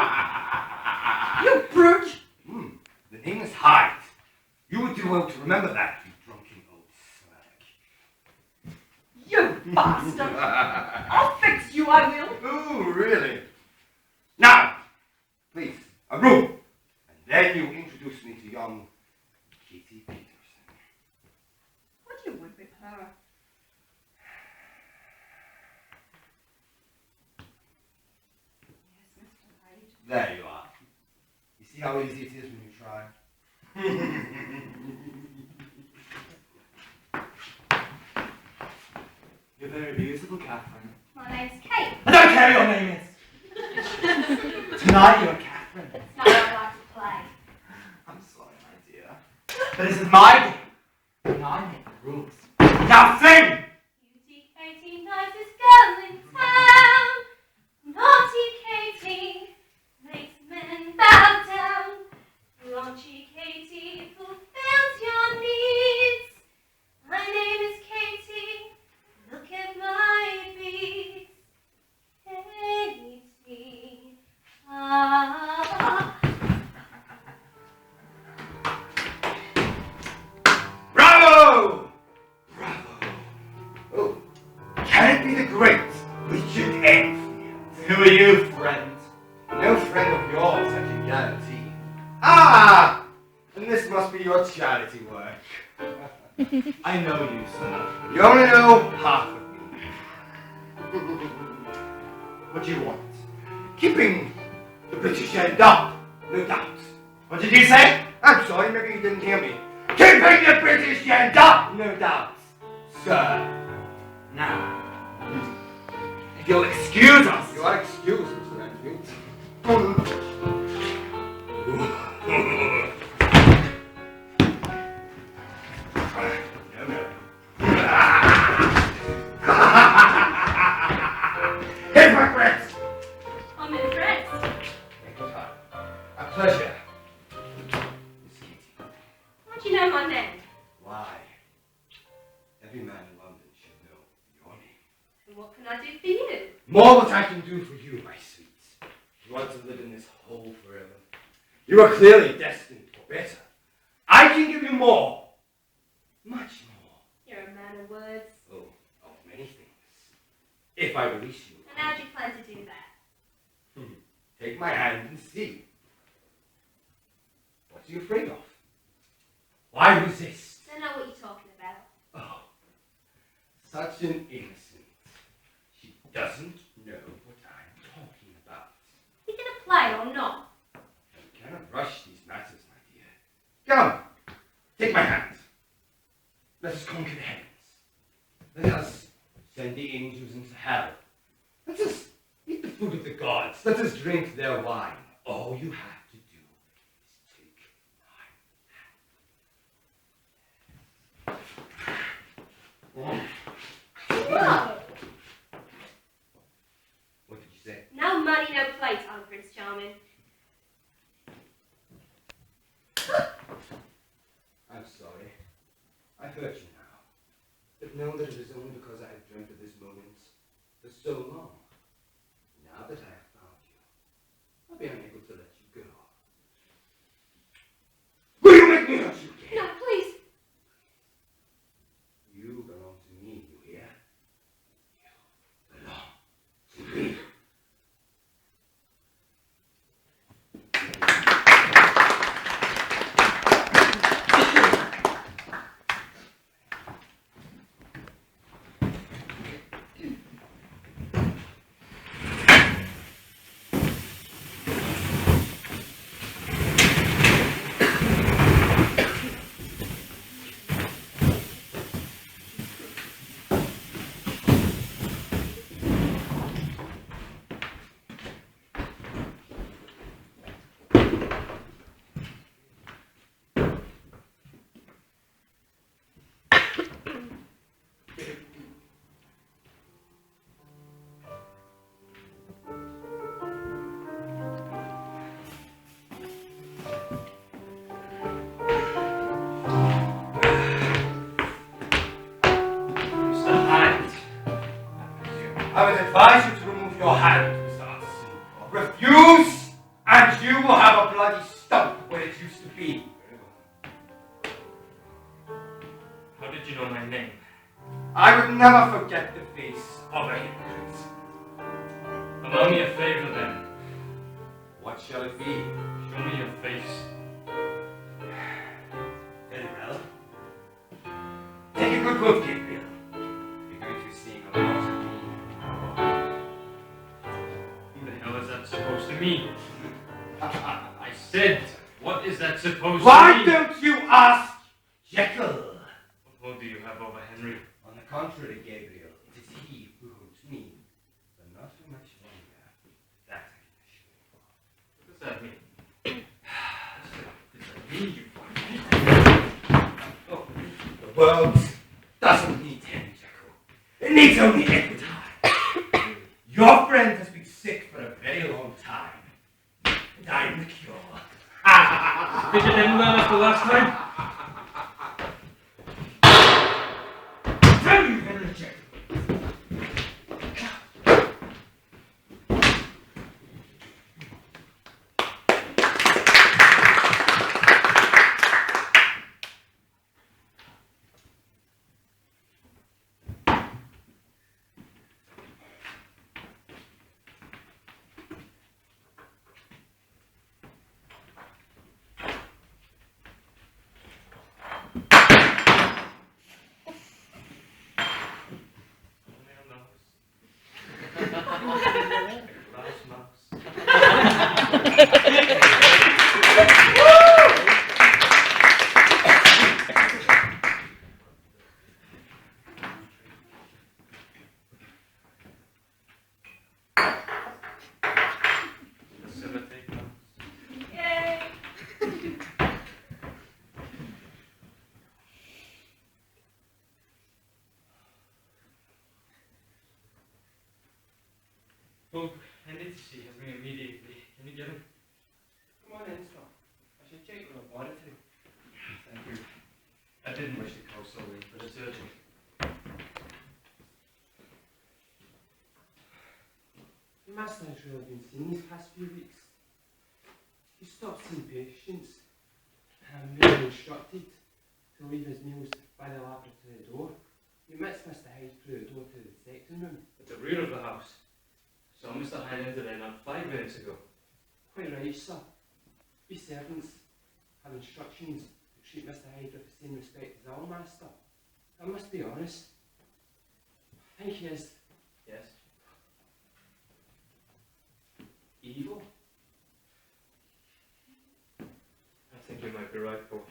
You brute! The name is Hyde. You would do well to remember that, you drunken old slag. You bastard! I'll fix you, I will. Ooh, really? Now, please, a room. And then you introduce me to young Katie Peterson. What do you want with her? Yes, Mr. Hyde. There you are. You see how easy it is when you try? You're very beautiful, Catherine. My name's Kate. I don't care what your name is. Tonight you're Catherine. It's not how I like to play. I'm sorry, my dear. But this is my game. And I make the rules. Now sing! Beauty Katie, nicest girl in town. Naughty Katie makes men bow down. Raunchy Katie fulfills your needs. My name is Katie. Look at my beads. Katie. Ah. Bravo! Bravo! Oh, can it be the great Richard Enfield? Who are you, friend? No friend of yours, I can guarantee. Ah! And this must be your charity work. I know you, sir. You only know half of me. What do you want? Keeping the British end up, no doubt. What did you say? I'm sorry, maybe you didn't hear me. Keeping the British end up, no doubt, sir. Now, if you'll excuse us. You are excused, Mr. Enfield. Hypocrite! I'm impressed. A pleasure. Miss Katie. How do you know my name? Why? Every man in London should know your name. And what can I do for you? More what I can do for you, my sweet. You want to live in this hole forever. You are clearly destined for better. I can give you more. Much more. You're a man of words. Oh, of many things. If I release you. And how do you plan to do that? Take my hand and see. What are you afraid of? Why resist? I don't know what you're talking about. Oh, such an innocent. She doesn't know what I'm talking about. Are you going to play or not? You cannot rush these matters, my dear. Come, take my hand. Let us conquer the heavens. Let us send the angels into hell. Let us eat the food of the gods. Let us drink their wine. All you have to do is take my hand. Whoa! What did you say? No money, no plate, oh Prince Charming. I'm sorry. I hurt you now. But know that it is only because I have dreamt of this moment for so long. Now that I have found you, I'll be unable to let you go. Will you make me hurt you again? No, please. You belong to me, you hear? You belong to me. I would advise you to remove your hand, Mr. Utterson. Refuse, and you will have a bloody stump where it used to be. How did you know my name? I would never forget the face of a hypocrite. Allow me a favor then. What shall it be? Show me your face. Very well. Take a good look, Gabriel. You're going to be seeing a lot of me. What the hell is that supposed to mean? I said, what is that supposed to Why mean? don't you ask Jekyll? What hold do you have over Henry? On the contrary, Gabriel, it is he who holds me, but not for much longer. That I can assure you. What does that mean? Does that mean you Oh, the world doesn't need Henry Jekyll. It needs only Edward Hyde. Your friend has been sick for a very long time, and I am the cure. Did you didn't learn us the last time? Tell you, Henry Jekyll. Yay! Bob, I need to see Henry immediately. Can you get him? Come on in, sir. I should check your laboratory. Thank you. I didn't wish to call so late, but it's urgent. The master has really been seen these past few weeks. He stopped seeing patients. I'm really instructed to leave his meals by the laboratory door. He admits Mr. Hyde through the door to the dissecting room. At the rear of the house. Saw Mr. Hyde enter there not 5 minutes ago. Quite right, sir. We servants have instructions to treat Mr. Hyde with the same respect as our master. I must be honest. I think he is Yes? evil. I think you might be right, Paul.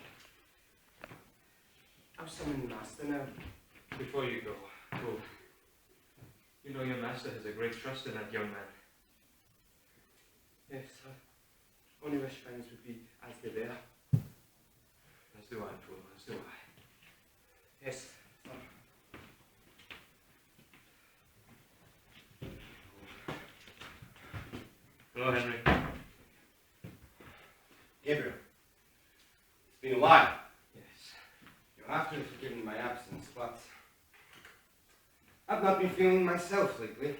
I'll summon the master now. Before you go, You know your master has a great trust in that young man. Yes, I only wish things would be as they were. As do I, poor, as do I. Yes, Hello, Henry. Gabriel, it's been a while. Yes. You'll have to forgive me my absence, but I've not been feeling myself lately.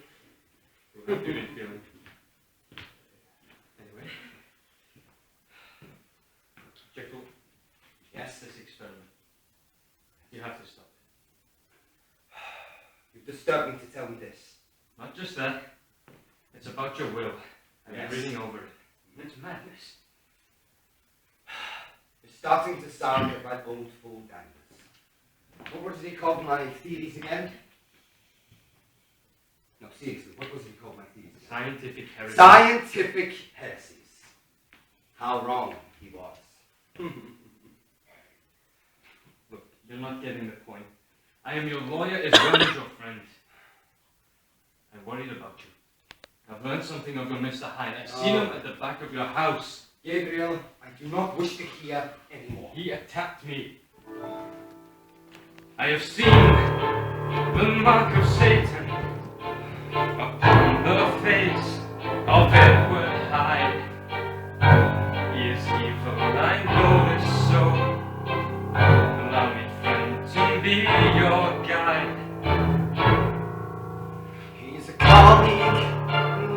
How have you been feeling? Anyway. Jekyll, Yes? this experiment. You have to stop it. You've disturbed me to tell me this. Not just that. It's about your will. I've Yes. been reading over it. It's madness. You're starting to sound like my old fool Daniels. What was he called my theories again? No, seriously, what was he called my theories again? Scientific heresy. Scientific heresies. How wrong he was. Look, you're not getting the point. I am your lawyer as well as your friend. I'm worried about you. I've learned something of your Mr. Hyde. I've seen him at the back of your house. Gabriel, I do not wish to hear anymore. He attacked me. I have seen the mark of Satan upon the face of Edward Hyde. He is evil, I know this so. Allow me, friend, to be your guide. He's a colleague,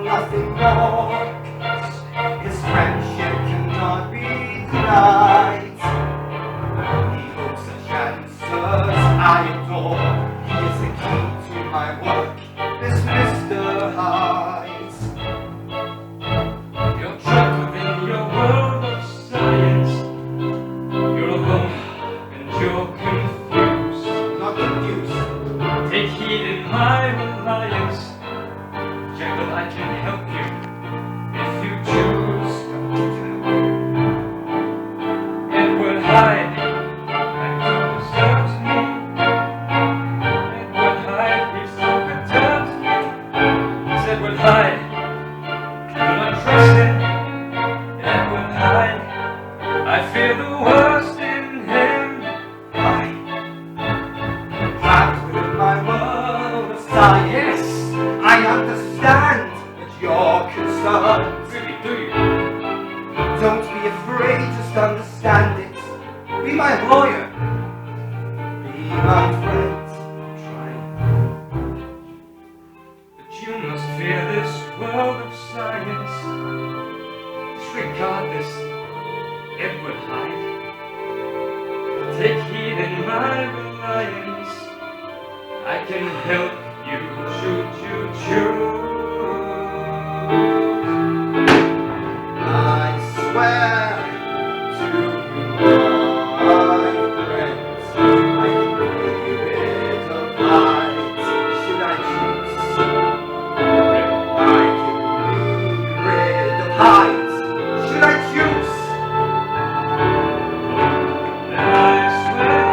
nothing more. His friendship cannot be denied. He holds such answers I adore. He is the key to my work, this Mr. Hyde. You're trapped within your world of science. You're alone and you're confused. Not confused. Take heed in my reliance. Jekyll, I can help you if you choose. Edward Hyde, that you deserves me. Edward Hyde, he's so perturbed me. It's Edward Hyde, do not trust him. Edward Hyde, I fear the worst in him. Trapped within my world of science. I understand that you're concerned. Really, do you? Don't be afraid, just understand it. Be my lawyer. Be my friend. Try. But you must fear this world of science. Disregard this Edward Hyde. Take heed in my reliance. I can help you choose. I swear to you, my friends, I can be rid of light. Should I choose? I can be rid of height. Should I choose? Then I swear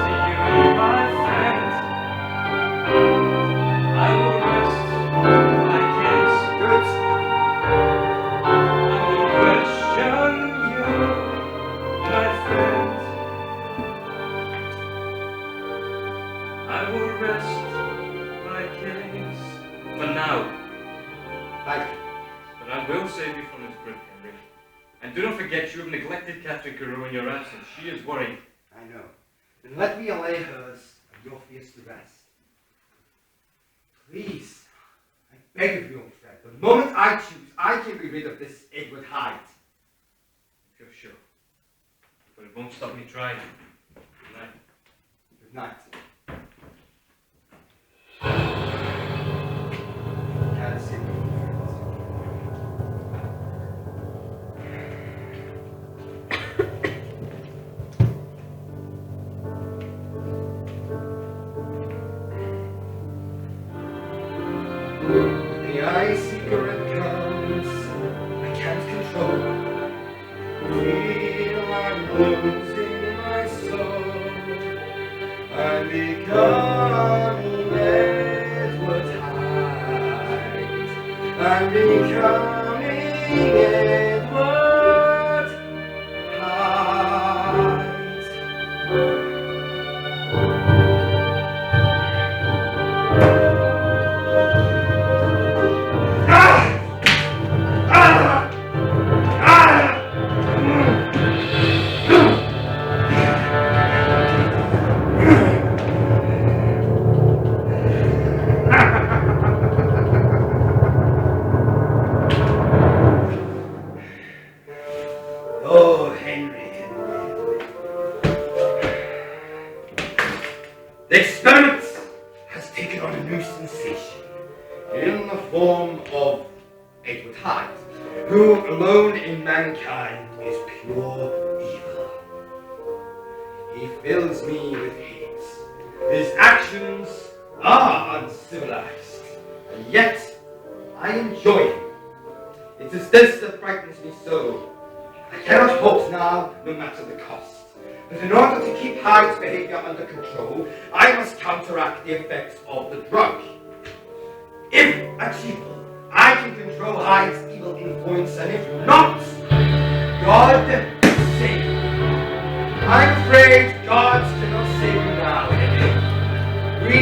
to you, my friend, I will rest my case. Good. I will question you, my friend. I will rest my case for now, Thank you. but I will save you from this grip, Henry. And do not forget you have neglected Captain Carew in your absence. She is worried. I know. Then let me allay hers and your fears to rest. Please, I beg of you, old friend, the moment I choose, I can be rid of this Edward Hyde. If you're sure. But it won't stop me trying. Good night. Good night. Can't see me, friends. The icy current comes, I can't control. Feel I'm losing my soul. I'm becoming I'm becoming Edward Hyde. Oh, Henry. The experiment has taken on a new sensation in the form of Edward Hyde, who alone in mankind is pure evil. He fills me with hate. His actions are uncivilized, and yet I enjoy him. It is this that frightens me so. I cannot halt now, no matter the cost. But in order to keep Hyde's behavior under control, I must counteract the effects of the drug. If achievable, I can control Hyde's evil influence, and if not, God save me. I'm afraid God cannot save me now, Henry. We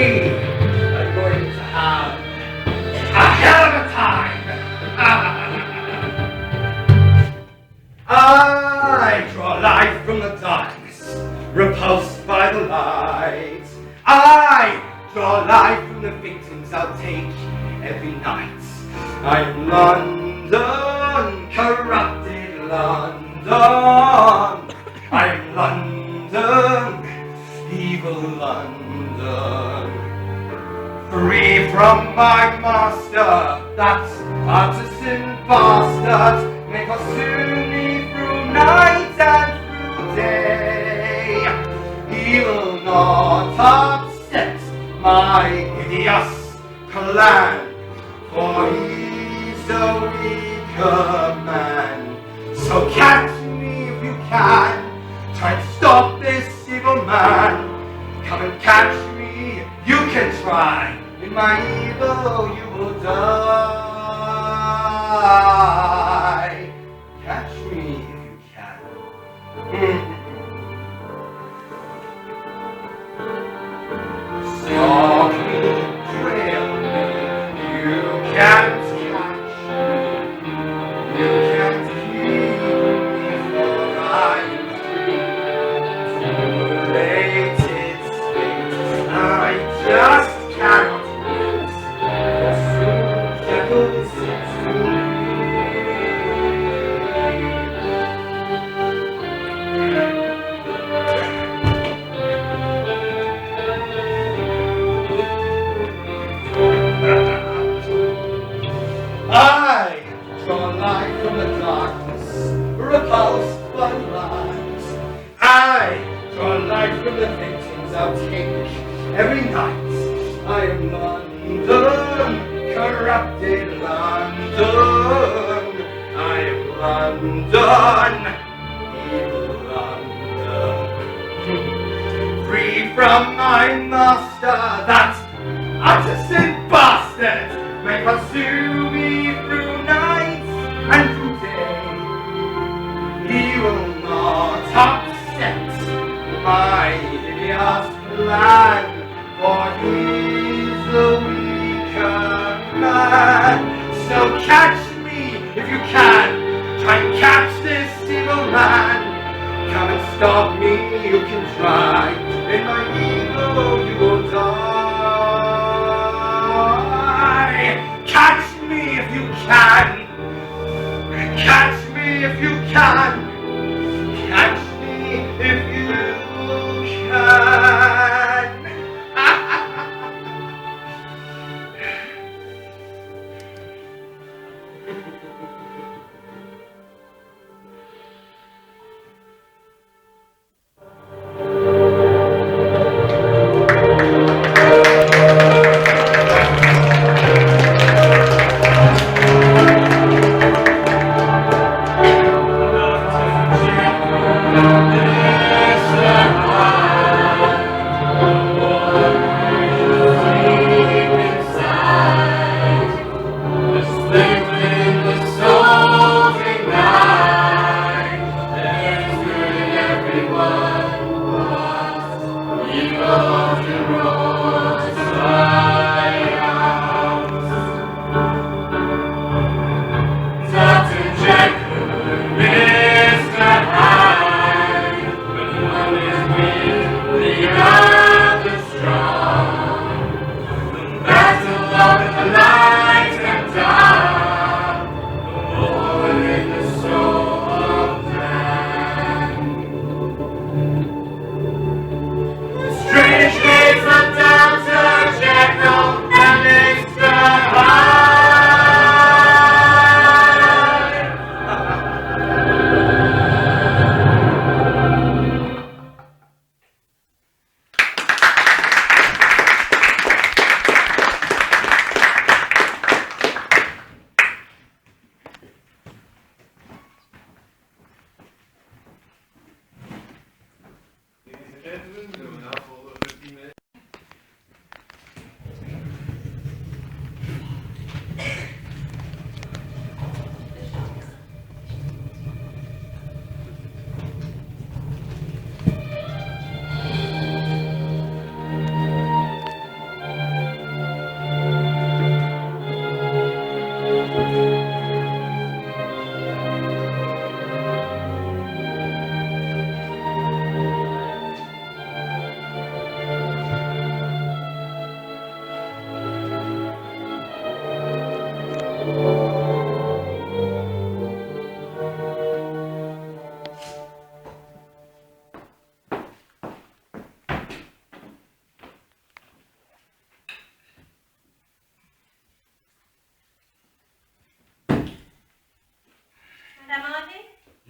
are going to have a hell of a time. I draw life from the darkness, repulsed by the light. I draw life from the victims I'll take every night. I'm London, corrupted London. I'm London, evil London. Free from my master, that artisan bastard, may consume me through night and through day. He will not upset my hideous clan, for he's a weaker man. So catch me if you can, try and stop this evil man. Come and catch me, you can try. In my evil you will die. Catch me if you can. Stalk me, trail me, you can't catch me. You can't keep me, for I am free. Too late, it's fate. I just cannot wait. For soon Jekyll is set to me. I draw light from the darkness, repulsed by light. I draw light from the victims I'll take every night. I am London, corrupted London. I am London, evil London. Free from my master, that artisan bastard, may pursue me through night and through day. He will not upset my hideous plan, for he's a weaker man. So catch me if you can, try and catch this evil man. Come and stop me, you can try. In my evil you will die. Catch me if you can. Catch me if you can. Catch me if you can.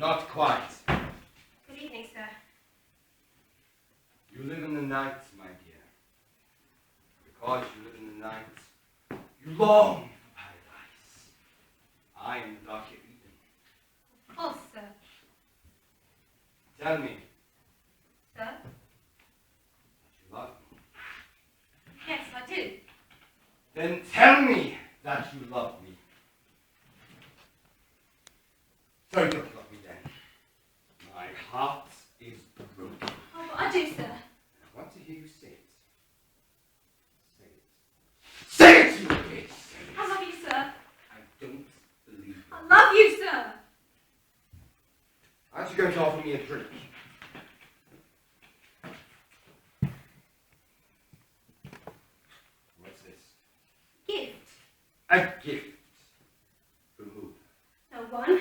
Not quite. Good evening, sir. You live in the night, my dear. Because you live in the night, you long for paradise. I am the dark Eden. Of course, sir. Tell me Sir? that you love me. Yes, I do. Then tell me that you love me. So you don't love me then. My heart is broken. Oh, but I do, sir. I want to hear you say it. Say it! Say it, you bitch! Say it. I love you, sir. I don't believe you. I love you, sir. Aren't you going to offer me a drink? What's this? Gift. A gift. From who? No one. Well,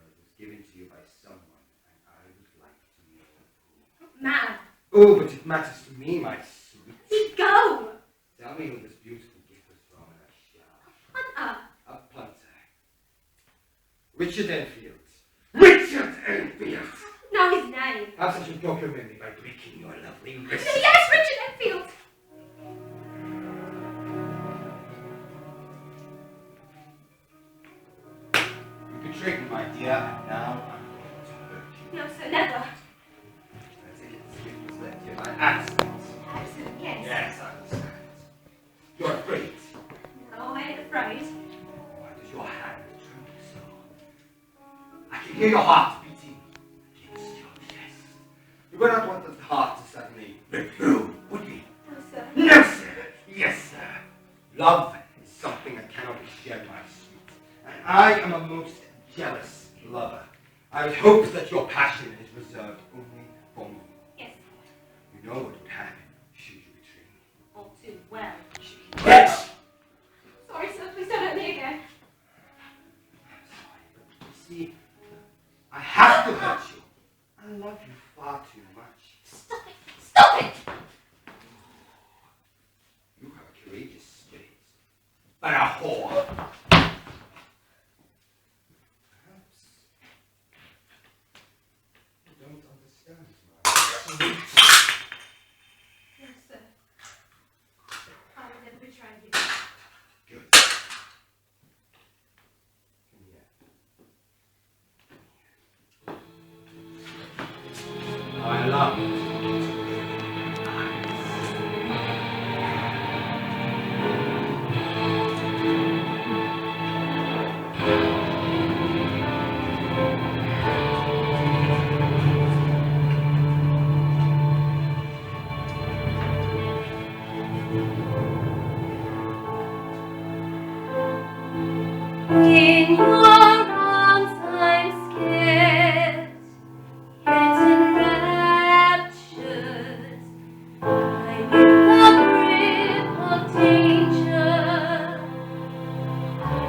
it was given to you by someone, and I would like to know who. Man. Oh, but it matters to me, my sweet. Let go. Tell me who this beautiful gift was from, and I shall. Hunter. A punter. Richard Enfield. Richard Enfield! Know his name. How such a document me by breaking your lovely wrist? Yes, Richard Enfield. You betrayed me, my dear, and now I'm going to hurt you. No, sir, never. I take it this gift was left here by accident. Accident, yes. Yes, I understand. You're afraid. No, I ain't afraid. Why does your hand tremble so? I can hear your heart beating against your chest. You would not want the heart to suddenly rip through, would you? No, sir. No, sir. Yes, sir. Love is something that cannot be shared, my sweet. And I am a most jealous lover. I would hope that your passion is reserved only for me. Yes. You know what would happen should you betray me. All too well. Yes! Sorry, sir. Please don't hurt me again. I'm sorry, but you see, I have to hurt you. I love you far too much. Stop it. Stop it. You have a courageous spirit, but a whore. Perhaps you don't understand my No, sir. I will never betray you. good. Come here. I love you. In your arms I'm scared, yet enraptured. I'm in the grip of danger,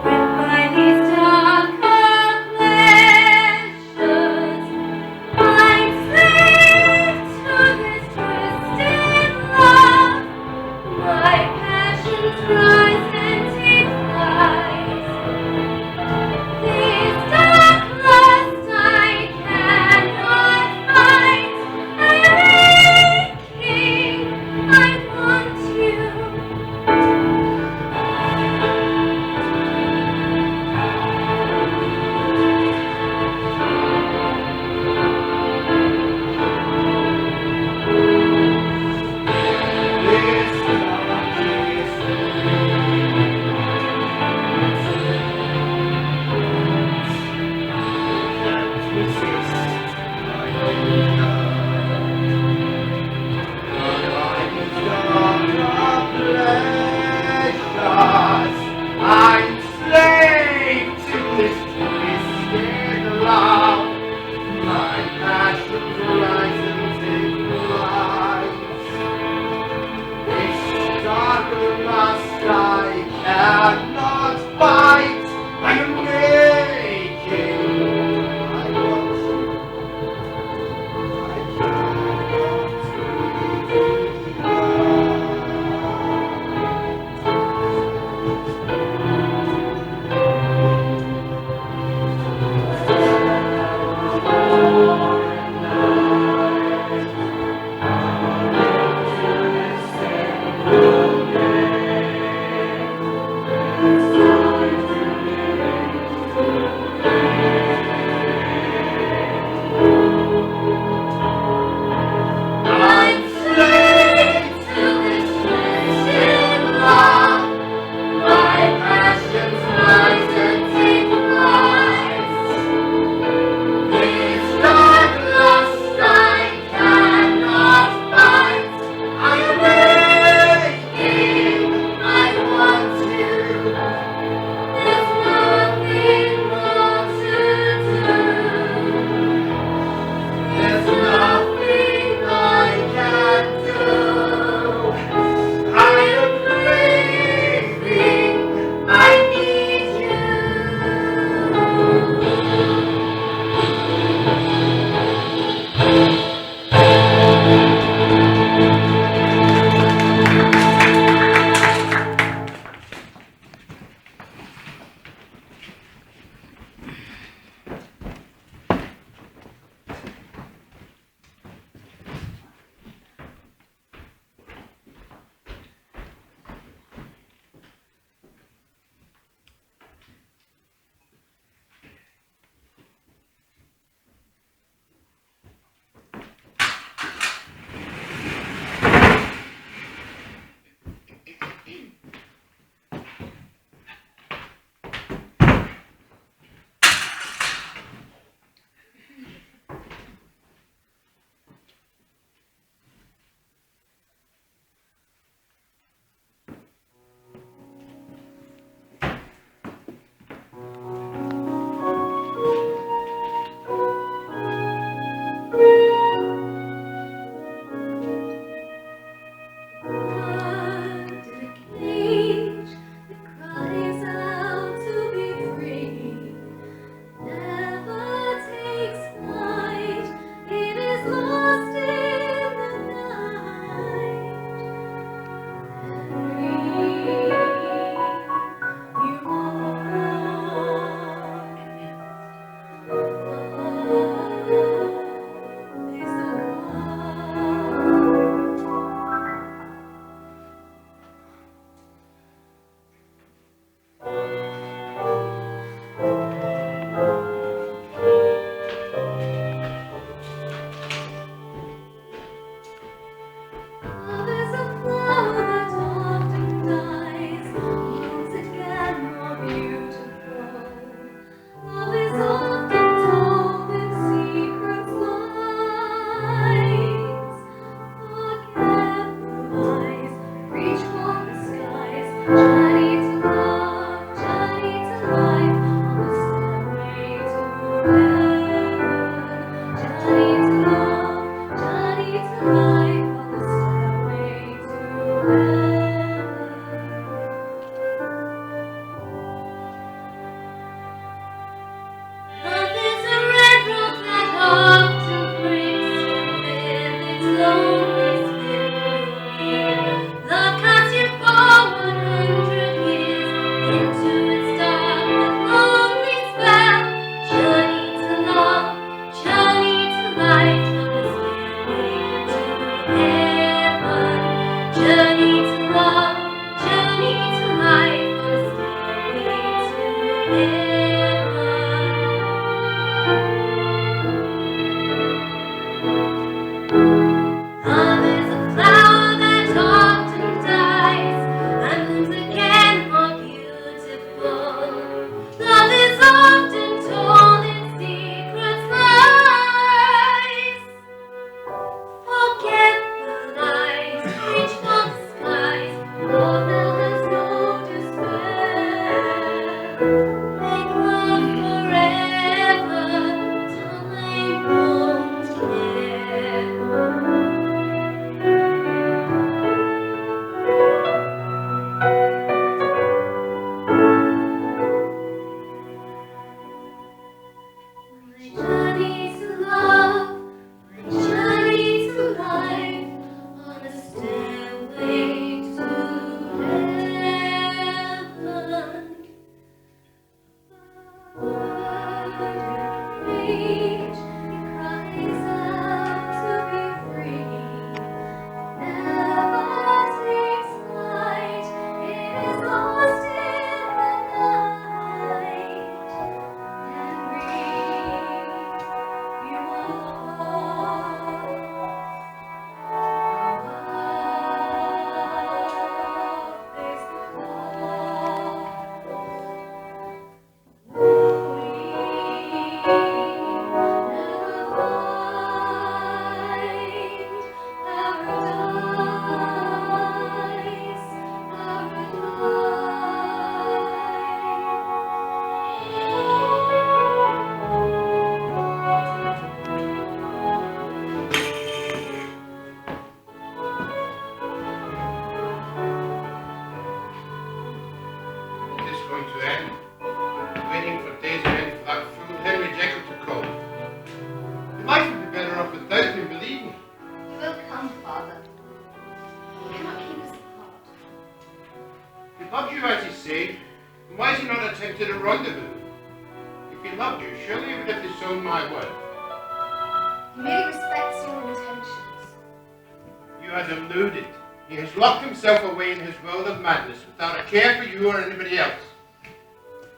gripped by these darker pleasures. I'm slave to this twisted love. My passions rise and decline.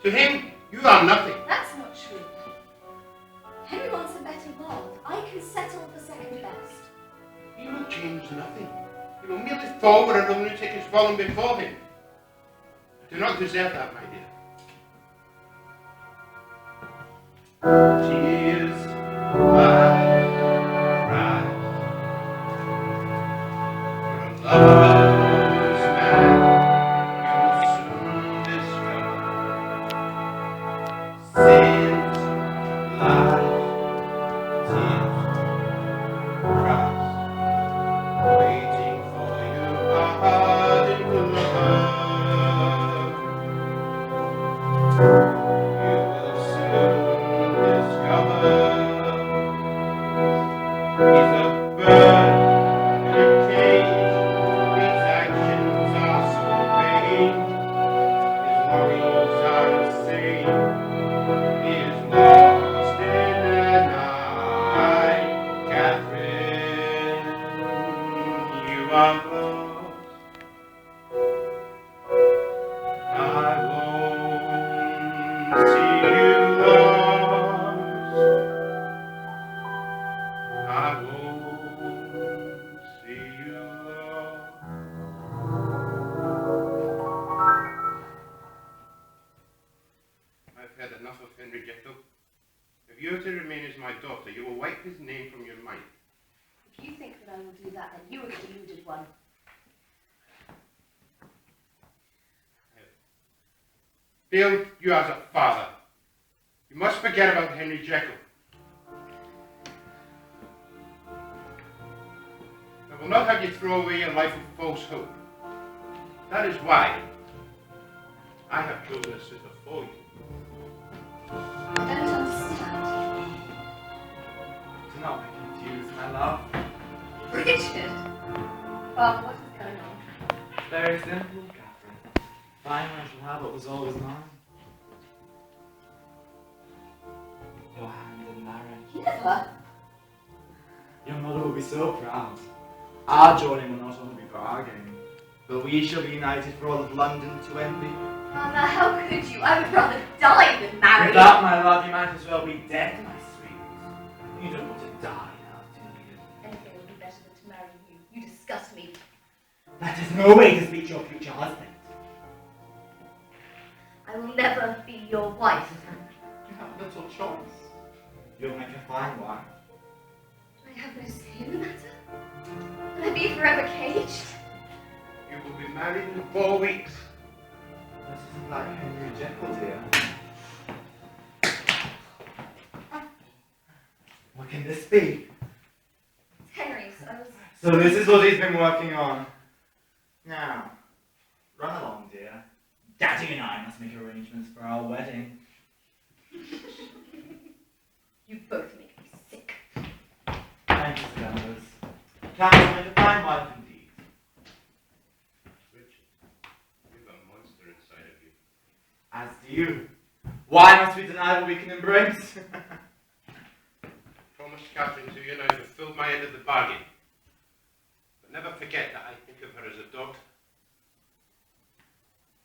To him, you are nothing. That's not true. Henry wants a better world. I can settle for second best. He will change nothing. He will merely fall where a lunatic has fallen before him. I do not deserve that, my dear. Tears I cried for a lover's man you will soon discover. Sins, lies, tears, cries, waiting for you ardent love. You will soon discover he's a bird in a cage. His actions are so vain. His longings are insane. He is lost in the night. Catherine, you are lost. I won't see you lost. I won't see you lost. I've had enough of Henry Jekyll. If you are to remain as my daughter, you will wipe his name from your mind. If you think that I will do that, then you are the deluded one. Failed you as a father. You must forget about Henry Jekyll. I will not have you throw away your life of false hope. That is why I have chosen a suitor for you. I don't understand. Do not be confused, my love. Richard! Bob, what is going on? Very simple, Catherine. Finally, I shall have what was always mine. Your hand in marriage. Never! Your mother will be so proud. Our joining will not only be for our gain, but we shall be united for all of London to envy. Mother, how could you? I would rather die than marry. With that, my love, you might as well be dead, my sweet. You don't want to die now, do you? Anything would be better than to marry you. You disgust me. That is no way to speak to your future husband. I will never be your wife. You have little choice. You'll make a fine wife. I have no say in the matter. Will I be forever caged? You will be married in 4 weeks. That isn't like Henry Jekyll, dear. What can this be? It's Henry's. So this is what he's been working on. Now, run along, dear. Daddy and I must make arrangements for our wedding. You both make me sick. Thank you, Sanders. Can't make a fine wife indeed. Richard, you have a monster inside of you. As do you. Why must we deny what we can embrace? Promise Catherine to you now to fill my end of the bargain. But never forget that I think of her as a daughter.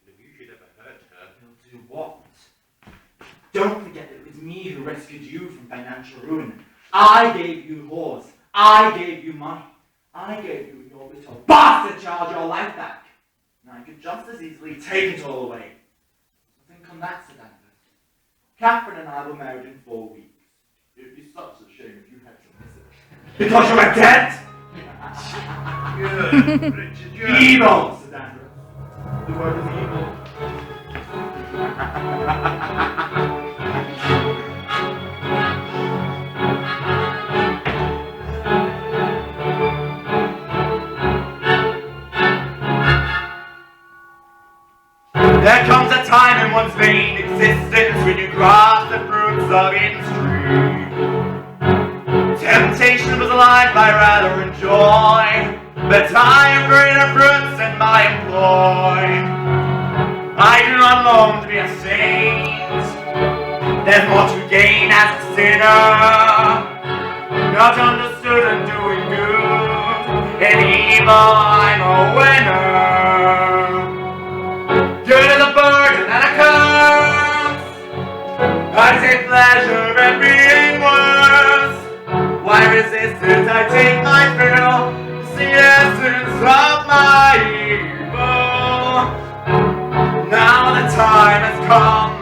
And if you should ever hurt her, You'll do what? Don't forget that it was me who rescued you from financial ruin. I gave you horse. I gave you money. I gave you your little bastard child your life back. And I could just as easily take it all away. So think on that, Sir Danvers. Catherine and I were married in 4 weeks. It would be such a shame if you had to miss it. Because you were dead! Good, Richard, you're Evil, Sir Danvers. The word is evil. There comes a time in one's vain existence when you grasp the fruits of industry. Temptation was aligned by rather enjoy, but I have greater fruits in my employ. I do not long to be a saint. There's more to gain as a sinner, not understood and doing good. In evil I'm a winner. Good is a burden and a curse. I take pleasure in being worse. Why resist it? I take my fill. It's the essence of my evil. Now the time has come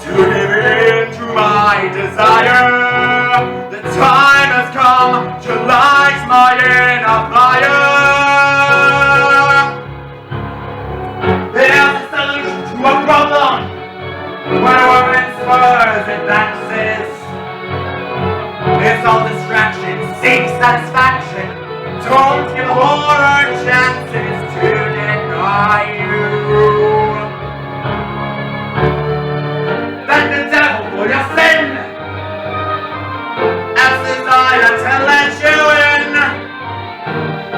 to give in to my desire. The time has come to light my inner fire. There's a solution to a problem. When a woman spurs and dances, it's all distraction, seek satisfaction. Don't give horror chances to deny you. Thank the devil for your sin, as desire to let you in.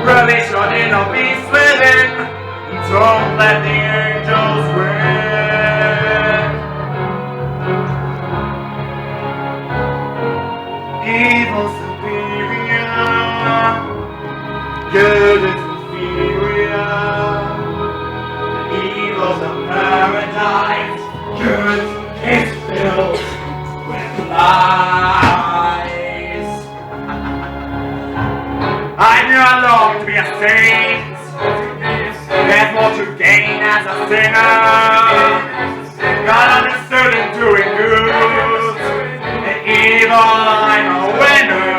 Release your inner beast within. Don't let the angels win. Evil superior, good is inferior. The evils of paradise, good is filled with lies. I do not long to be a saint. There's more to gain as a sinner. God understood in doing good. In evil I'm a winner.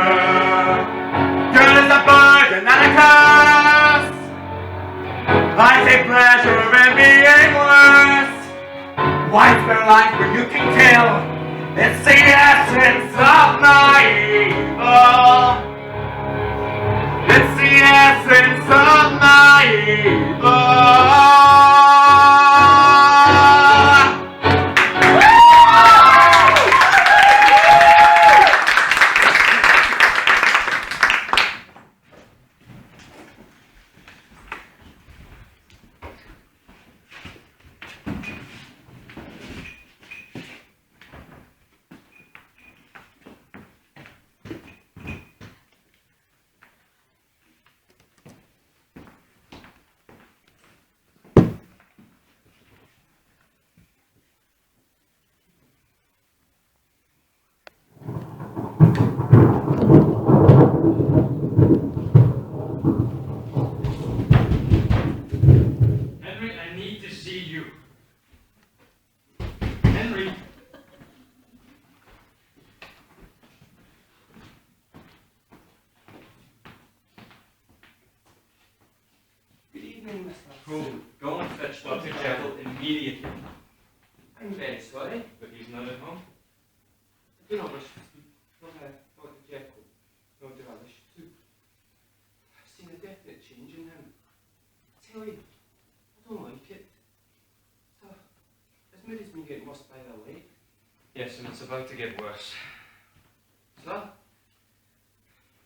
Good is a burden and a curse. I take pleasure in being worse. Why spare life when you can kill? It's the essence of my evil. It's the essence of my evil. evening, Mr. Prue, go and fetch Dr. Jekyll immediately. I'm very sorry. But he's not at home. I do not wish to speak. Not Dr. Jekyll, nor do I wish to. I've seen a definite change in him. I tell you, I don't like it. So, his mood has been getting worse by the way. Yes, and it's about to get worse. Sir?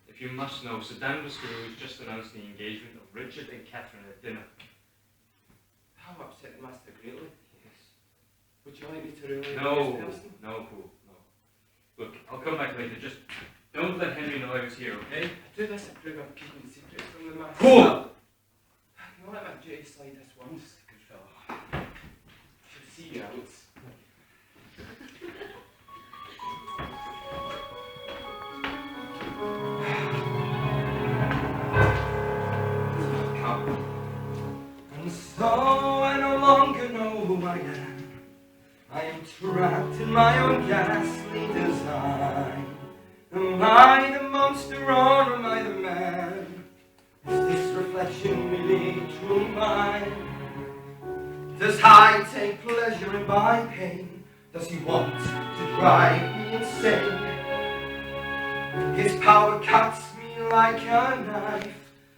If you must know, Sir Danvers has just announced the engagement of Richard and Catherine at dinner. How upset must have greatly. Yes. Would you like me to relay No, this person? no, Prue, no. Look, I'll come back later. Just don't let Henry know I was here, okay? I do this approve of keeping the secret from the master. Prue! I can let my duty slide this once, good fellow. I shall see you out. And so I no longer know who I am. I am trapped in my own ghastly design. Am I the monster or am I the man? Is this reflection really truly mine? Does Hyde take pleasure in my pain? Does he want to drive me insane? His power cuts me like a knife.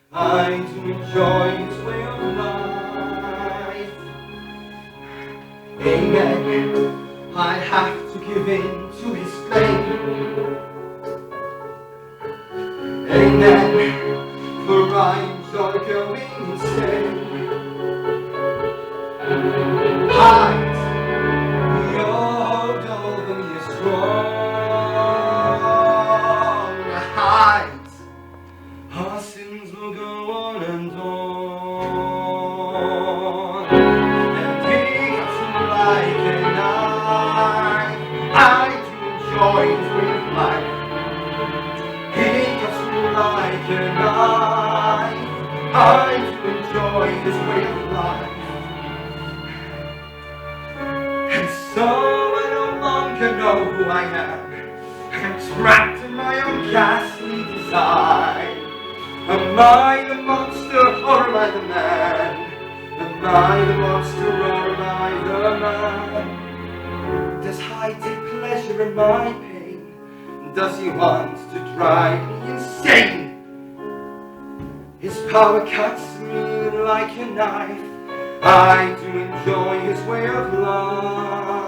I do enjoy his way of life. Amen. I have to give in to his flame. Amen. For I enjoy going insane. Hide. Your dog is strong. Hide. Our sins will go on and on, and he cuts me like a knife. I do enjoy his way of life. He cuts me like a knife. I do enjoy his way of life. And so I no longer know who I am. I'm trapped in my own ghastly design. Am I the monster or am I the man? Am I the monster or am I the man? Does Hyde take pleasure in my pain? Does he want to drive me insane? His power cuts me like a knife. I do enjoy his way of life,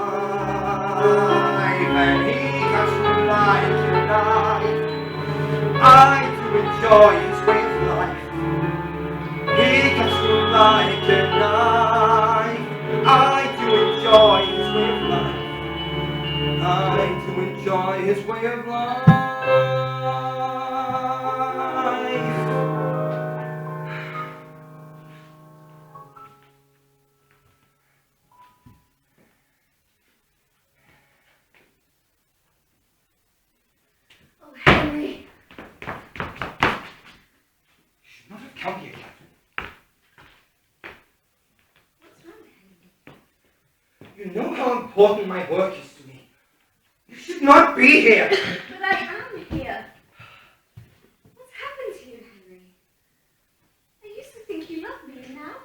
and he cuts me like a knife. I do enjoy his way of life. He cuts me like a knife. I do enjoy his way of life. I do enjoy his way of life. Oh, Henry. Not have come here, Catherine. What's wrong, Henry? You know how important my work is to me. You should not be here. But I am here. What's happened to you, Henry? I used to think you loved me, and now?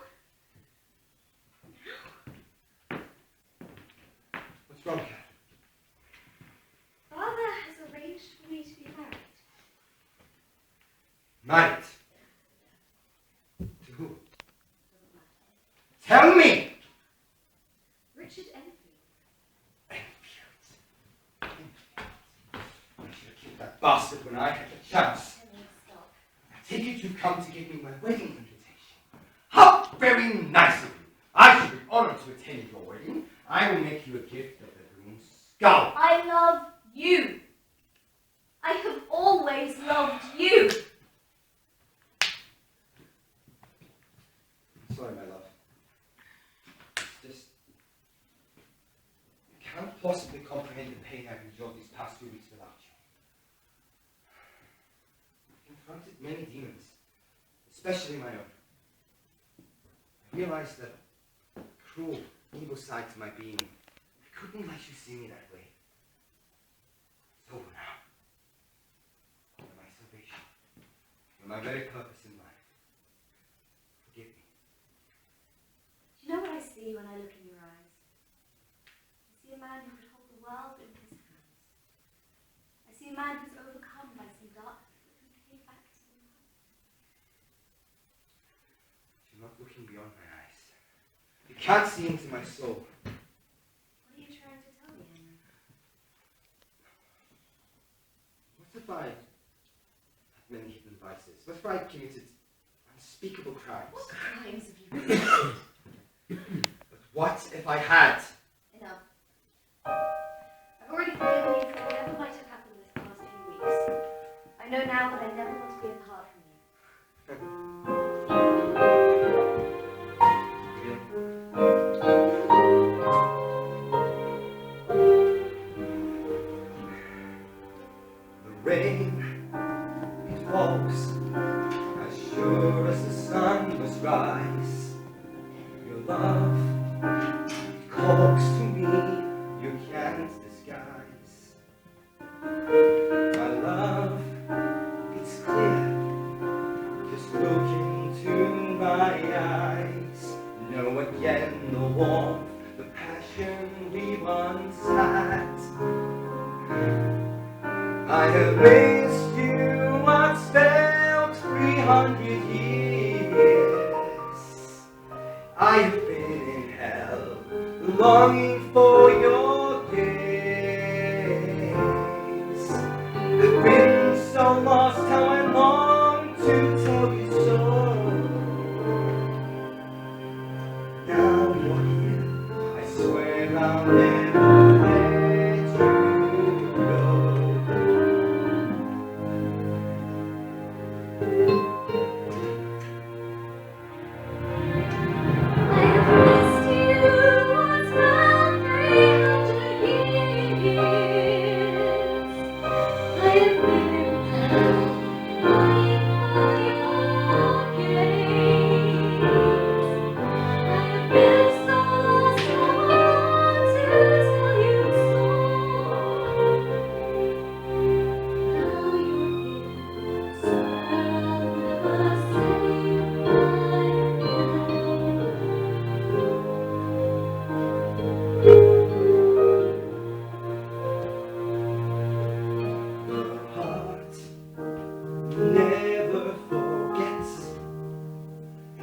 What's wrong, Catherine? Father has arranged for me to be married. Married? To who? Tell me! Richard Enfield. Enfield. I should have killed that bastard when I had the chance. Henry, stop. I take it you've come to give me my wedding invitation. How very nice of you. I should be honored to attend your wedding. I will make you a gift of the green skull. I love you. I have always loved you. Sorry, my love. It's just... You can't possibly comprehend the pain I've endured these past 2 weeks without you. I've confronted many demons, especially my own. I realized that cruel, evil side to my being. I couldn't let you see me that way. It's over now. You're my salvation. You're my very purpose in life. Forgive me. a man who's overcome by some darkness that can pay back to the light. You're not looking beyond my eyes. You can't see into my soul. What are you trying to tell me, Henry? What if I had many hidden vices? What if I committed unspeakable crimes? What crimes have you committed? But what if I had? Enough. I've already forgiven you for whatever might have happened this past few weeks. I know now that I never want to be apart from you. The rain, it falls, as sure as the sun must rise. Your love, it calls to me, you can't disguise. My love, it's clear, just look into my eyes. Know again the warmth, the passion we once had. I have missed you, what's felt 300 years. I have been in hell, longing for your gaze. I've been so lost, how I long to tell you so. Now you're here, I swear I'll never let you go.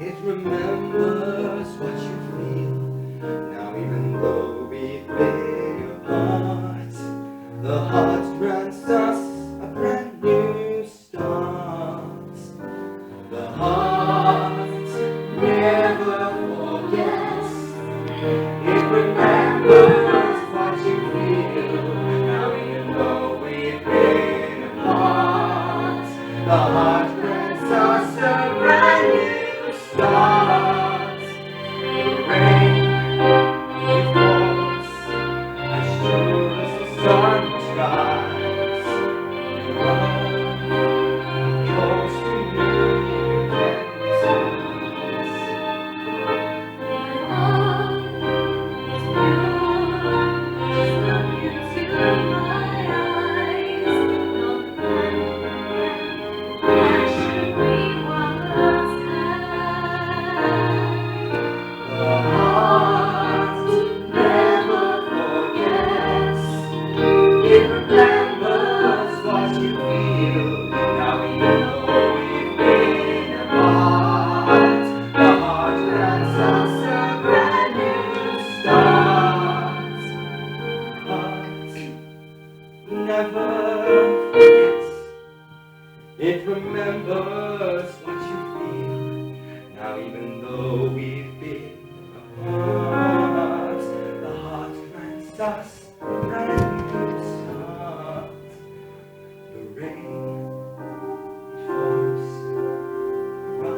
It remembers what you feel. Now even though we've been apart, the heart grants us a brand new start. The rain, it falls for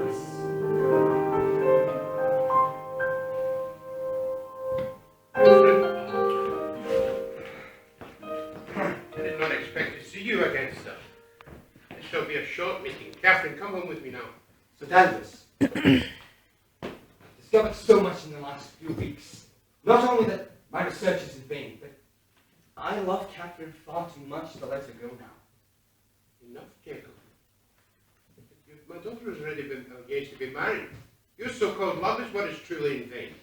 us I did not expect to see you again, sir. This shall be a short meeting. Catherine, come home with me now. So Danvers, I've discovered so much in the last few weeks. Not only that my research is in vain, but I love Catherine far too much to let her go now. Enough, Jekyll. My daughter has already been engaged to be married. Your so-called love is what is truly in vain.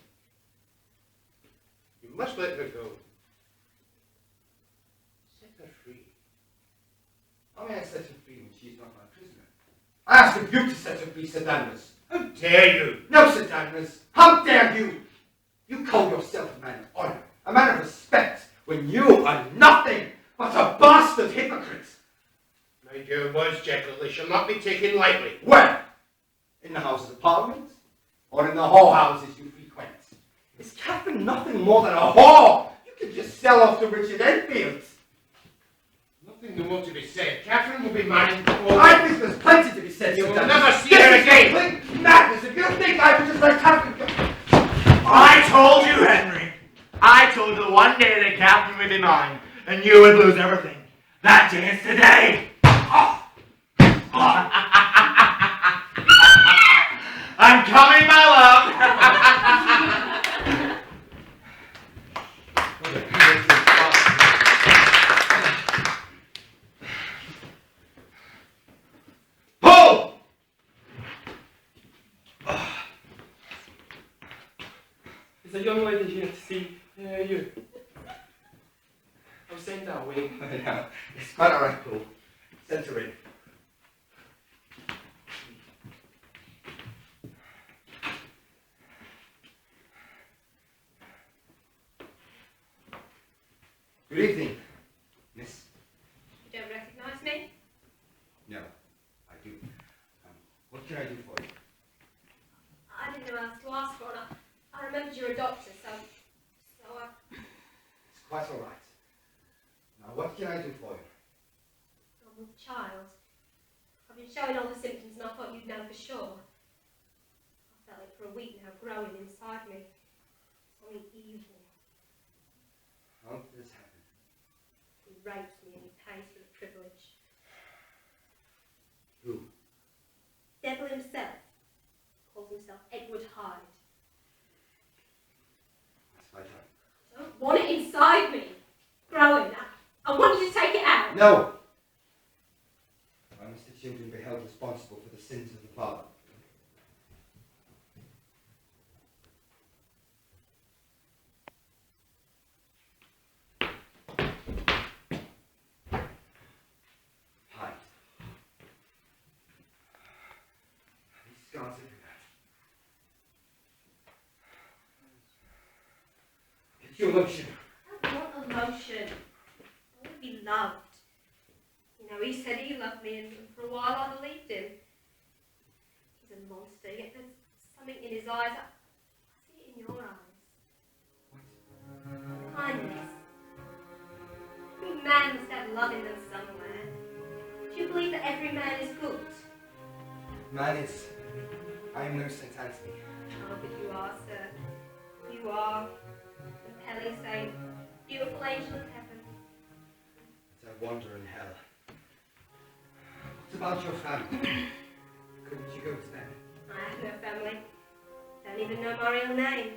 You must let her go. Set her free. Why I set her free when she is not my prisoner? I asked of you to set her free, Sir Danvers. How dare you? No, Sir Danvers. How dare you? You call yourself a man of honor, a man of respect, when you are nothing but a bastard hypocrite. Mind your words, Jekyll. They shall not be taken lightly. Where? In the Houses of Parliament? Or in the whorehouses you frequent? Is Catherine nothing more than a whore? You can just sell off to Richard Enfield. Nothing more to be said. Catherine will be mine before... I think there's plenty to be said. You will never see her again. Complete madness. If you think I would just let Catherine go... I told you, Henry. I told you one day that Catherine would be mine, and you would lose everything. That day is today. I'm coming, my love. Pull! There's a young lady here to see you. I was sent that way. Yeah, it's quite all right, Paul. Send her in. Good evening, miss. You don't recognise me? No, I do. What can I do for you? I didn't know what else to ask for, and I remembered you're a doctor, so It's quite all right. Now, what can I do for you? I'm with child. I've been showing all the symptoms, and I thought you'd know for sure. I felt it for a week now, growing inside me. Something evil. How did this happen? He rapes me and he pays for the privilege. Who? Devil himself calls himself Edward Hyde. That's my time. I don't want it inside me. Growing. I want you to take it out. No! Why must the children be held responsible for the sins of the father? Hyde. These scars everywhere. Get your lotion. I don't want emotion. I want to be loved. You know, he said he loved me, and for a while I believed him. He's a monster, yet there's something in his eyes. I see it in your eyes. Kindness. Every man must have love in them somewhere. Do you believe that every man is good? Man is... I am no St. Anthony. Oh, but you are, sir. You are. Compelling saint, beautiful angel of heaven. As I wander in hell. What about your family? Couldn't you go to them? I have no family. Don't even know my real name.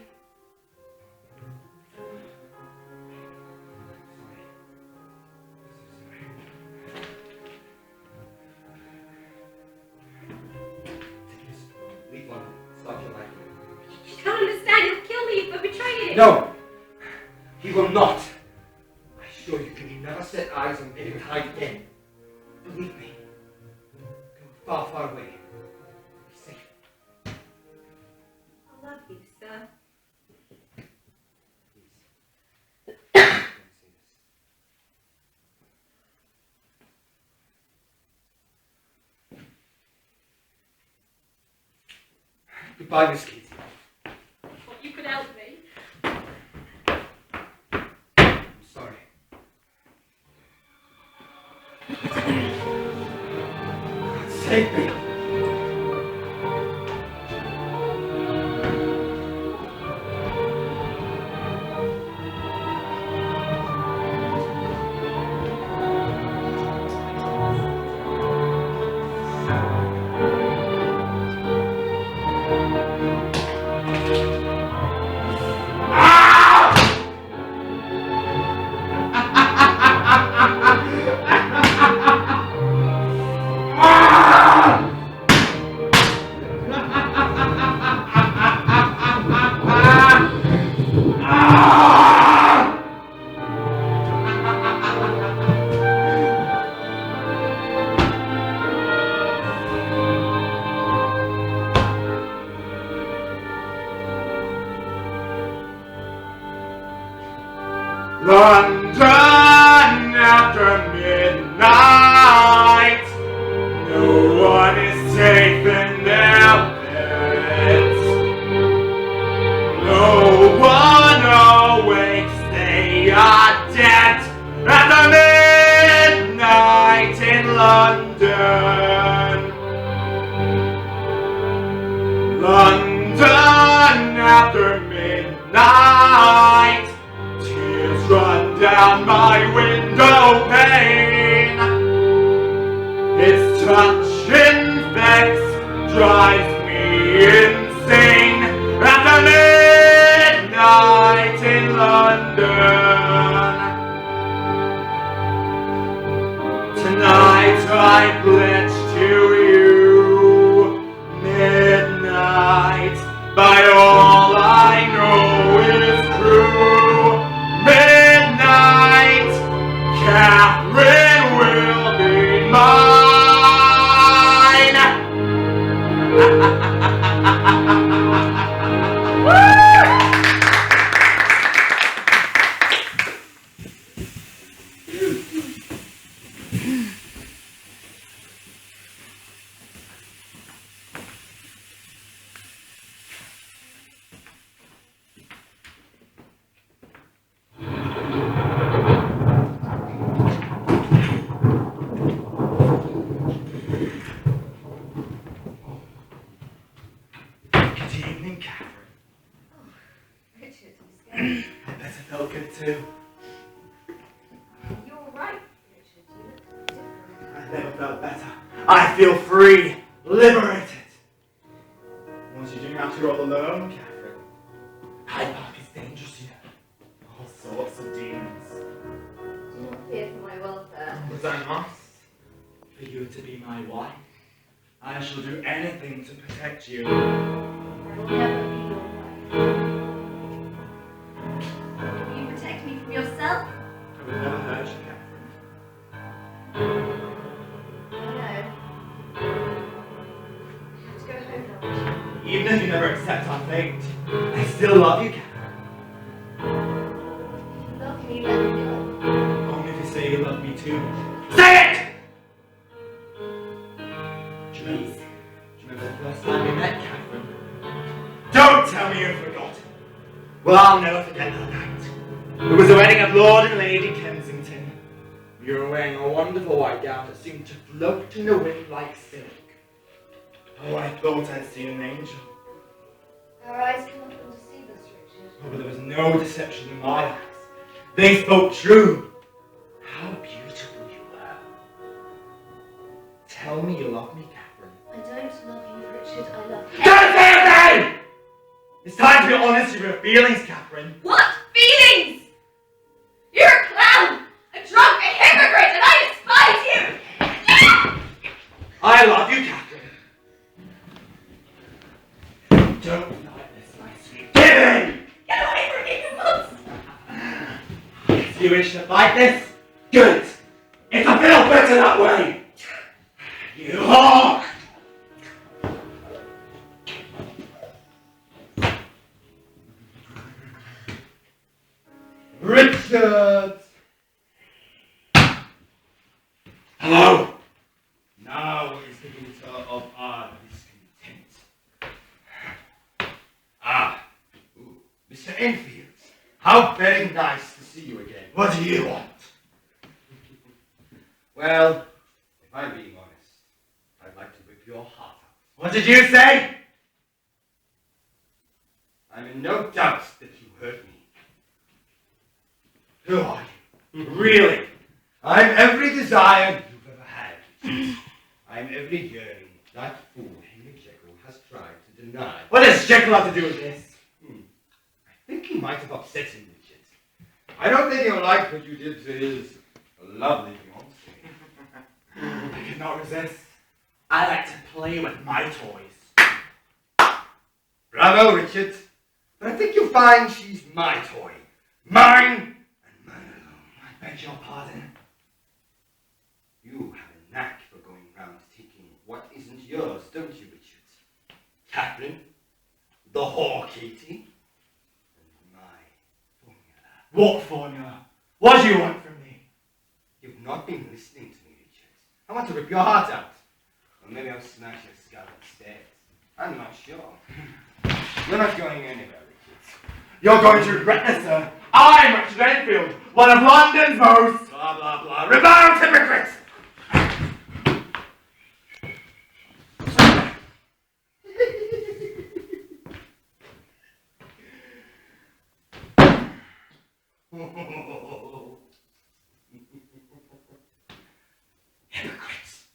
Leave London. Start your life. You don't understand. He'll kill me for betraying him. No! He will not. I assure you, can you never set eyes on Edward Hyde again? Believe me. Go far, far away. Be safe. I love you, sir. Please. Don't say this. Goodbye, Miss Katie. Thought you could help me. I'm sorry. God save me. Ah! London after midnight. No one is safe in their beds. No one awakes, they are dead after midnight in London. London after midnight. Tears run down my window pane. Its touch infects, drives me insane after midnight in London. Tonight I pledge to you midnight, by all I know is true. Midnight, Catherine will be mine. Good evening, Catherine. Richard, I'm scared. I bet it felt good too. You're all right, Richard. You look different. I never felt better. I feel free, liberated. What are you doing out here all alone, Catherine? Hyde Park is dangerous, you know. All sorts of demons. You're not here for my welfare. But I must. For you to be my wife. I shall do anything to protect you. I will never be your wife. Will you protect me from yourself? I will never hurt you, Catherine. I know. I have to go home now, Richard. Even if you never accept our fate, I still love you, Catherine. Love me, let me go. Only if you say you love me too. Say it! Do you remember the first time we met, Catherine? Don't tell me you've forgotten. Well, I'll never forget that night. It was the wedding of Lord and Lady Kensington. You were wearing a wonderful white gown that seemed to float in the wind like silk. Oh, I thought I'd seen an angel. Our eyes cannot undeceive us, Richard. Oh, but there was no deception in my eyes. They spoke true. How beautiful you were. Tell me you love me, Catherine. I don't love you, Richard. I love you. Don't say a thing! It's time to be honest with your feelings, Catherine. What feelings? You're a clown, a drunk, a hypocrite, and I despise you! I love you, Catherine. Don't like this, my sweet. Give in! Get away from me, you monster! Do you wish to fight this? Good! It's a little better that way! You whore! Richard! Hello! Now is the winter of our discontent. Mr. Enfield, how very nice to see you again. What do you want? Well, if I'm being honest, I'd like to rip your heart out. What did you say? I'm in no doubt that you hurt me. Who are you? Really? I'm every desire you've ever had. I'm every yearning that fool Henry Jekyll has tried to deny. What does Jekyll have to do with this? I think he might have upset him, Richard. I don't think he'll like what you did to his lovely fiancée. I could not resist. I like to play with my toys. Bravo, Richard. But I think you'll find she's my toy. Mine and mine alone. I beg your pardon. You have a knack for going round taking what isn't yours, don't you, Richard? Catherine, the whore Katie, and my formula. What formula? What do you want from me? You've not been listening to me, Richard. I want to rip your heart out. Or maybe I'll smash your skull instead. I'm not sure. You're not going anywhere, Richard. You're going to regret this, sir. I'm Richard Enfield, one of London's most blah blah blah reviled hypocrites. Hypocrites.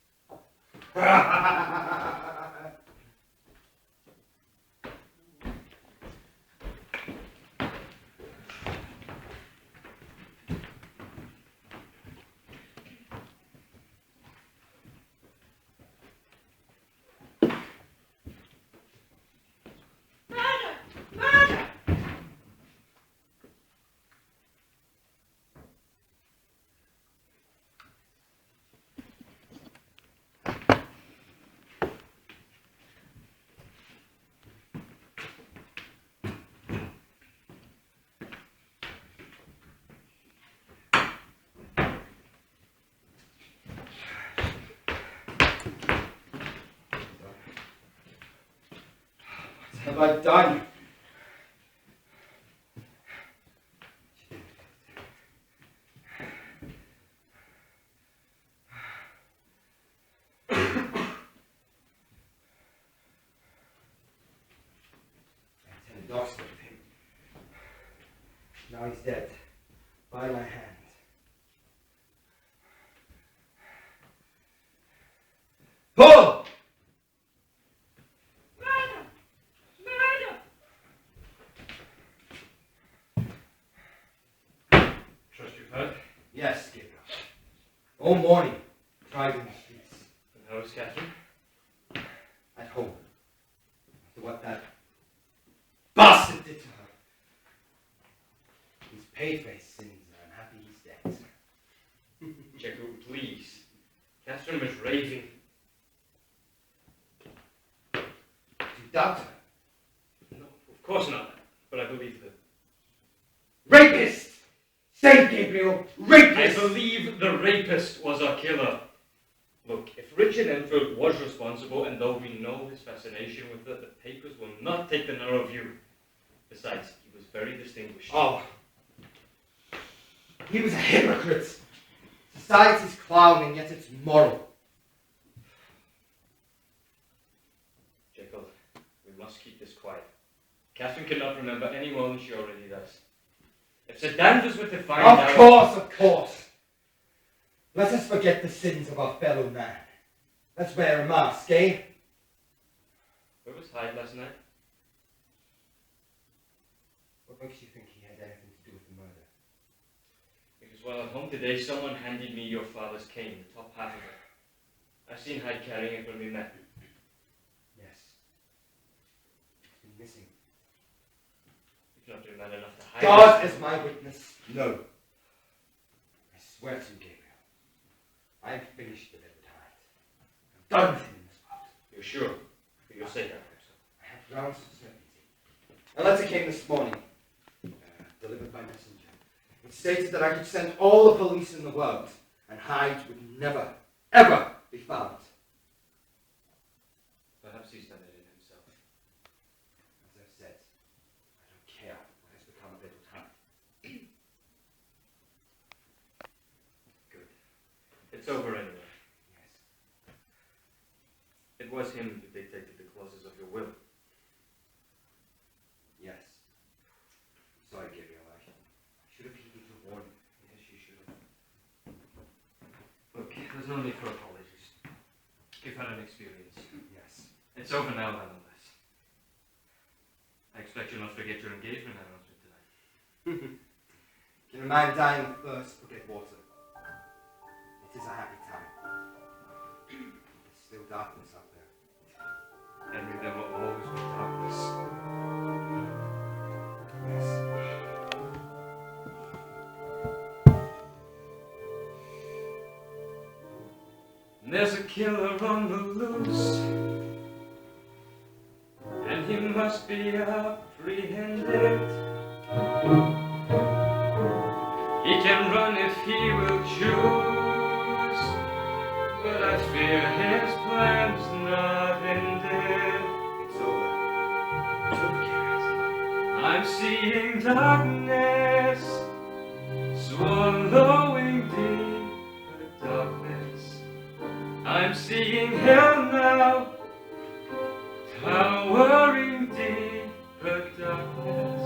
What have I done? I lost with him. Now he's dead. By my hand. Pull! Trust you've heard? Yes, Gabriel. All morning, driving the streets. And how is Catherine? At home. After what that bastard did to her. He's paid for his sins, and I'm happy he's dead. Jekyll, please. Catherine was raving. You doubt her? No, of course not. But I believe her. Rapist! Saint Gabriel, I rapist! believe the rapist was our killer. Look, if Richard Enfield was responsible, and though we know his fascination with her, the papers will not take the narrow view. Besides, he was very distinguished. Oh. He was a hypocrite. Society's clowning, yet it's moral. Jekyll, we must keep this quiet. Catherine cannot remember any more than she already does. If Sir Danvers were to find out... Of course. Let us forget the sins of our fellow man. Let's wear a mask, eh? Where was Hyde last night? What makes you think he had anything to do with the murder? Because while at home today, someone handed me your father's cane, the top half of it. I've seen Hyde carrying it when we met. Yes. It's been missing. You've not been mad enough to hide God it. is my witness. No. I swear to you, Gabriel. I've finished with Edward Hyde. I'm done with him in this world. You're sure? For your sake, I hope so. I have grounds for certainty. A letter came this morning, delivered by messenger. It stated that I could send all the police in the world, and Hyde would never, ever be found. Perhaps he's done it in himself. As I've said, I don't care what has become of Edward Hyde. Good. It's over anyway. Yes. It was him who dictated the clauses of your will. Yes. Sorry, Gabriel. I should have heeded your warning. Yes, you should have. Look, there's no need for apologies. You've had an experience. Yes. It's over now, nonetheless. I expect you'll not forget your engagement announcement tonight. Can a man dying of thirst forget water? It is a happy time. There's still darkness out there. Henry, there will always be darkness. Yes. There's a killer on the loose, and he must be apprehended. He can run fear his plans not ended. It's over. It's over, Garrett. I'm seeing darkness, swallowing deeper darkness. I'm seeing hell now, towering deeper darkness.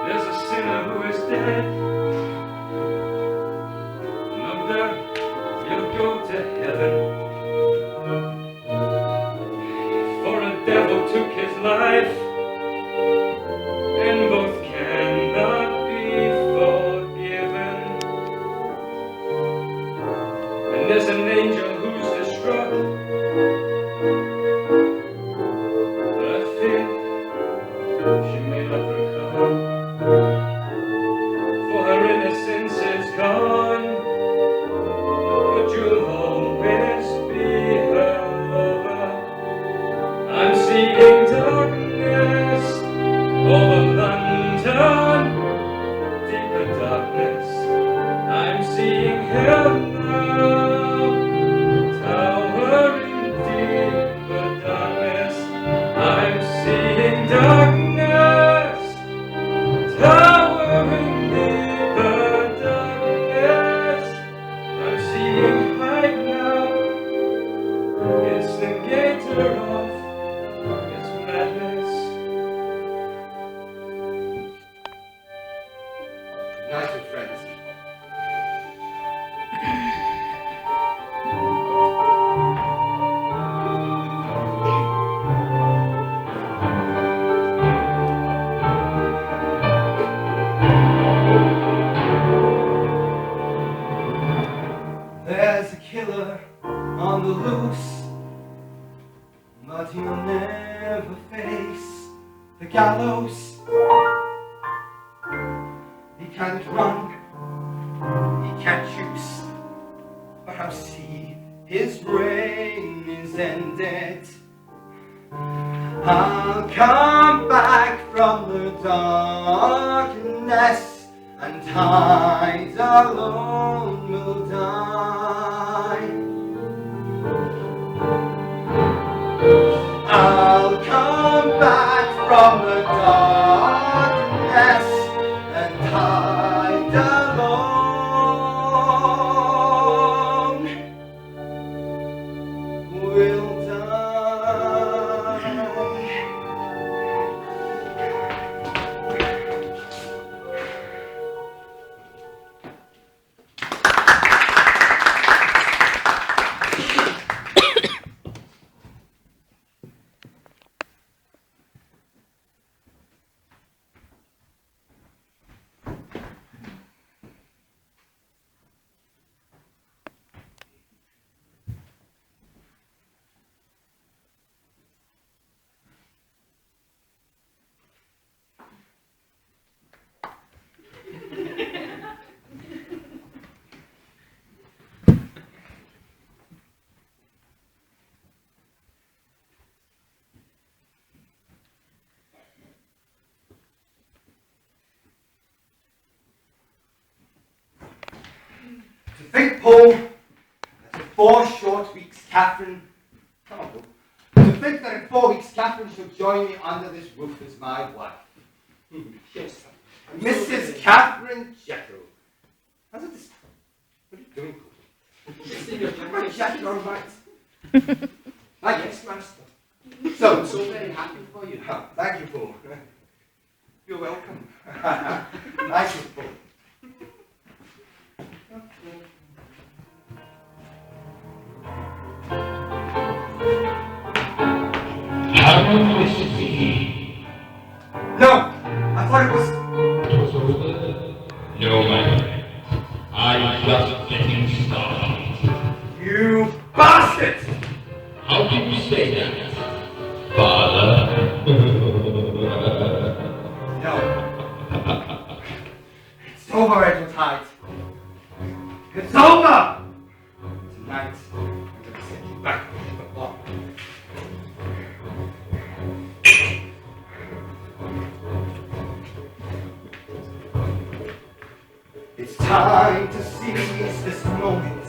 There's a sinner who is dead. No doubt he'll go to heaven. For a devil took his life, and both cannot be forgiven. And there's an angel who's distraught. But I think she may not recover, for her innocence is gone. But you'll always be her lover. I'm seeing darkness over London, deeper darkness. I'm seeing hell now, towering deeper darkness. I'm seeing darkness, towering deeper darkness. I'm seeing Hyde now, instigator of its madness. Good night, my friends. There's a killer on the loose, but he'll never face the gallows. He can't run, he can't choose, but I see his reign is ended. I'll come back from the darkness, and Hyde alone will die. I'll come back from the darkness, and Hyde alone will die. To think, Paul, that in 4 short weeks, Catherine... Come on, Paul. To think that in 4 weeks, Catherine shall join me under this roof as my wife. Yes, sir. Mrs. Catherine Jekyll. How's it this... What are you doing, Paul? Just in your My Jekyll, all right. Thank you. Yes, master. So, I'm so very happy for you. Thank you, Paul. You're welcome. Thank you, Paul. Haven't we seen? No, I thought it was... It was over. No, my friend. I'm just getting started. You bastard! How can you say that, Father? No. It's over, Edward Hyde. It's over! Tonight, I'm going to send you back to the block. It's time to seize this moment.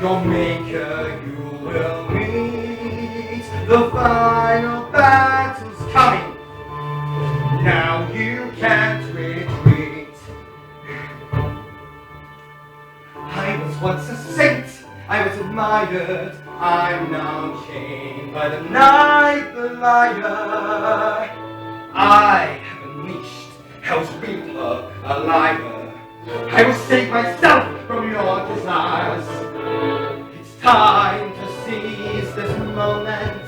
Your maker you will meet. The final battle's coming. Now you can't retreat. I was once a saint, I was admired. I'm now chained by the night, the liar. I have unleashed hell's reaper, a liar. I will save myself from your desires. It's time to seize this moment.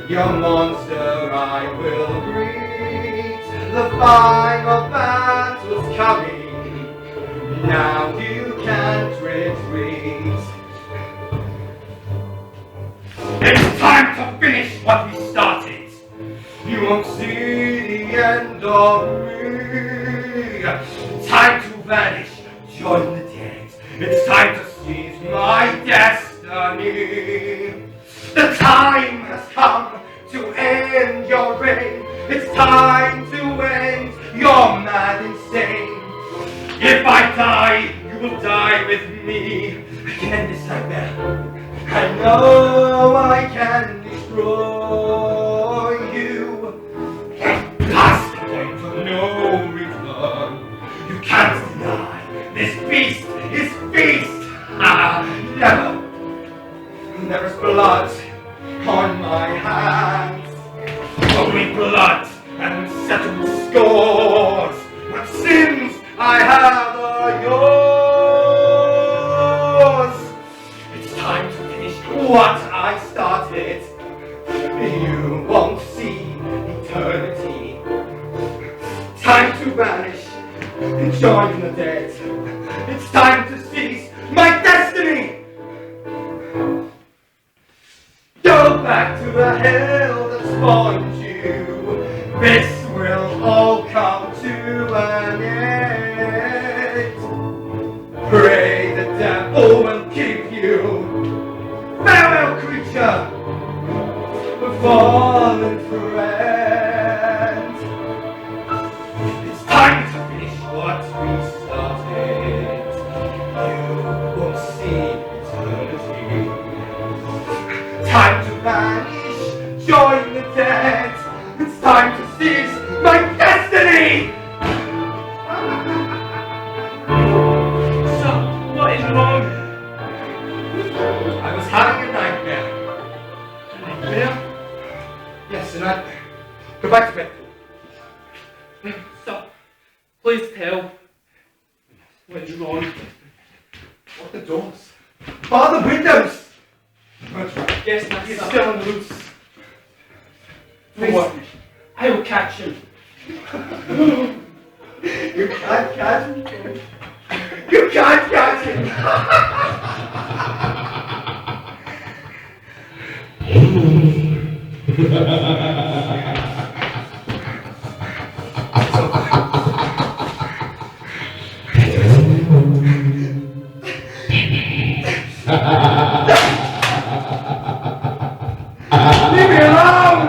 Your monster I will greet. The final battle's coming. Now you can't retreat. It's time to finish what we started. You won't see the end of me. Time to vanish, join the dead. It's time to seize my destiny. The time has come to end your reign. It's time to end your mad insane. If I die, you will die with me. I can end this nightmare. I know I can destroy you. Past the point of no return. You can't deny this beast is feast. Never. There is blood on my hands. Only blood and settled scores. What sins I have are yours. It's time to finish what I started. You won't see eternity. Time to vanish and join the dead. It's time to seize my destiny. Go back to the hell that spawned you. This will all come to an end. Pray the devil will keep you. Farewell, creature, fallen friend. It's time to finish what we started. You won't see eternity. Time to vanish, join the dead. It's time to seize my destiny! So, what is wrong? I was having a nightmare. A nightmare? Yes, a nightmare. Go back to bed. Stop. Please tell. What's wrong? Lock the doors. Bar the windows! That's right. Yes, Master. He's still on the loose. For what? I will catch him. You can't catch him. You can't catch him. Leave me alone!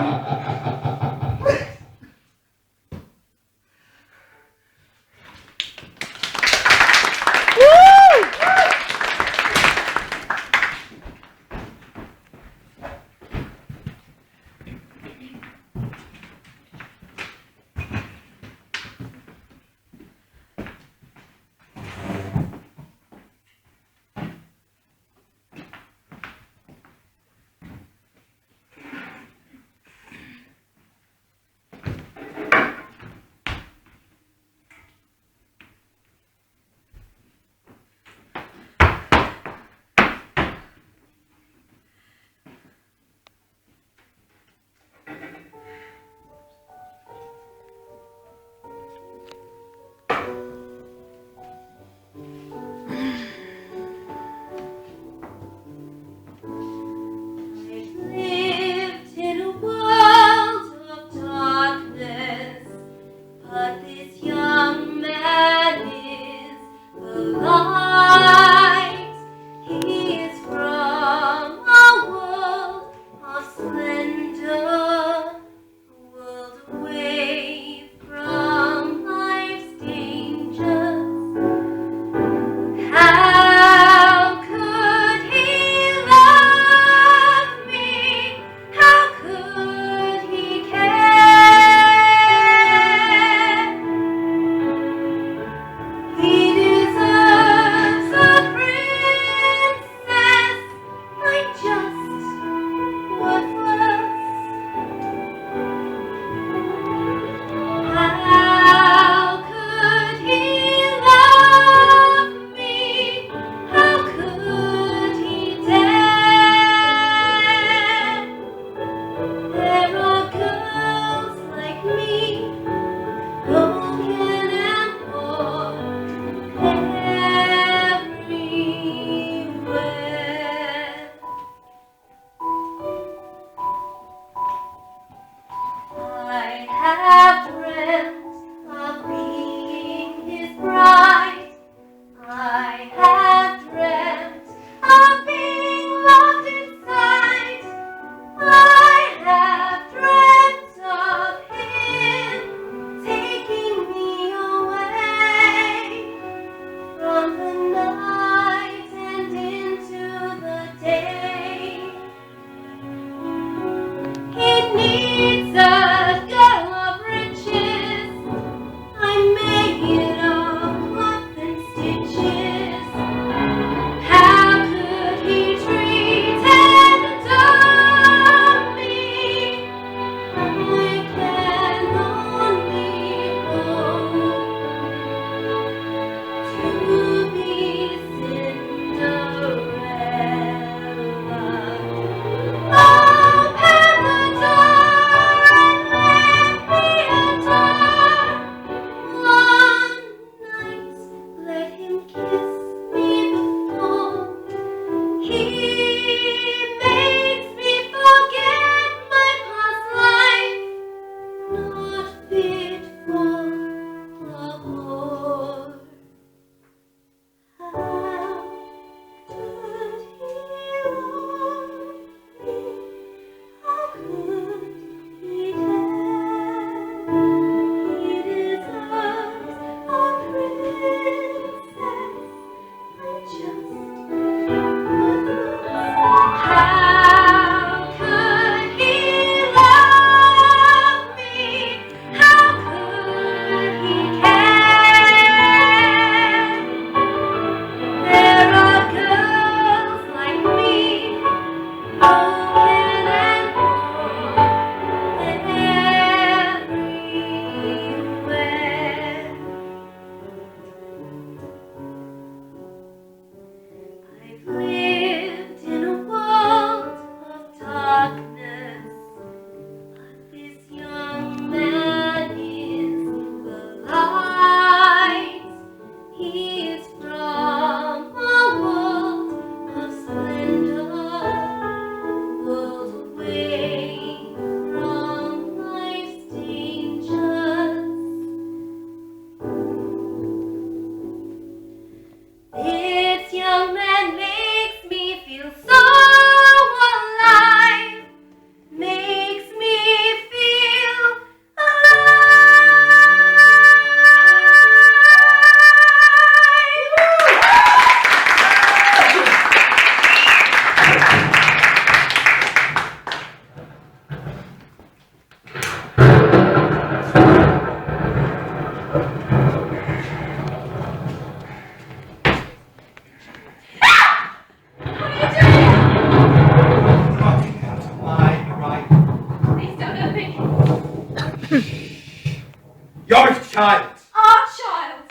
You're a child. Our child.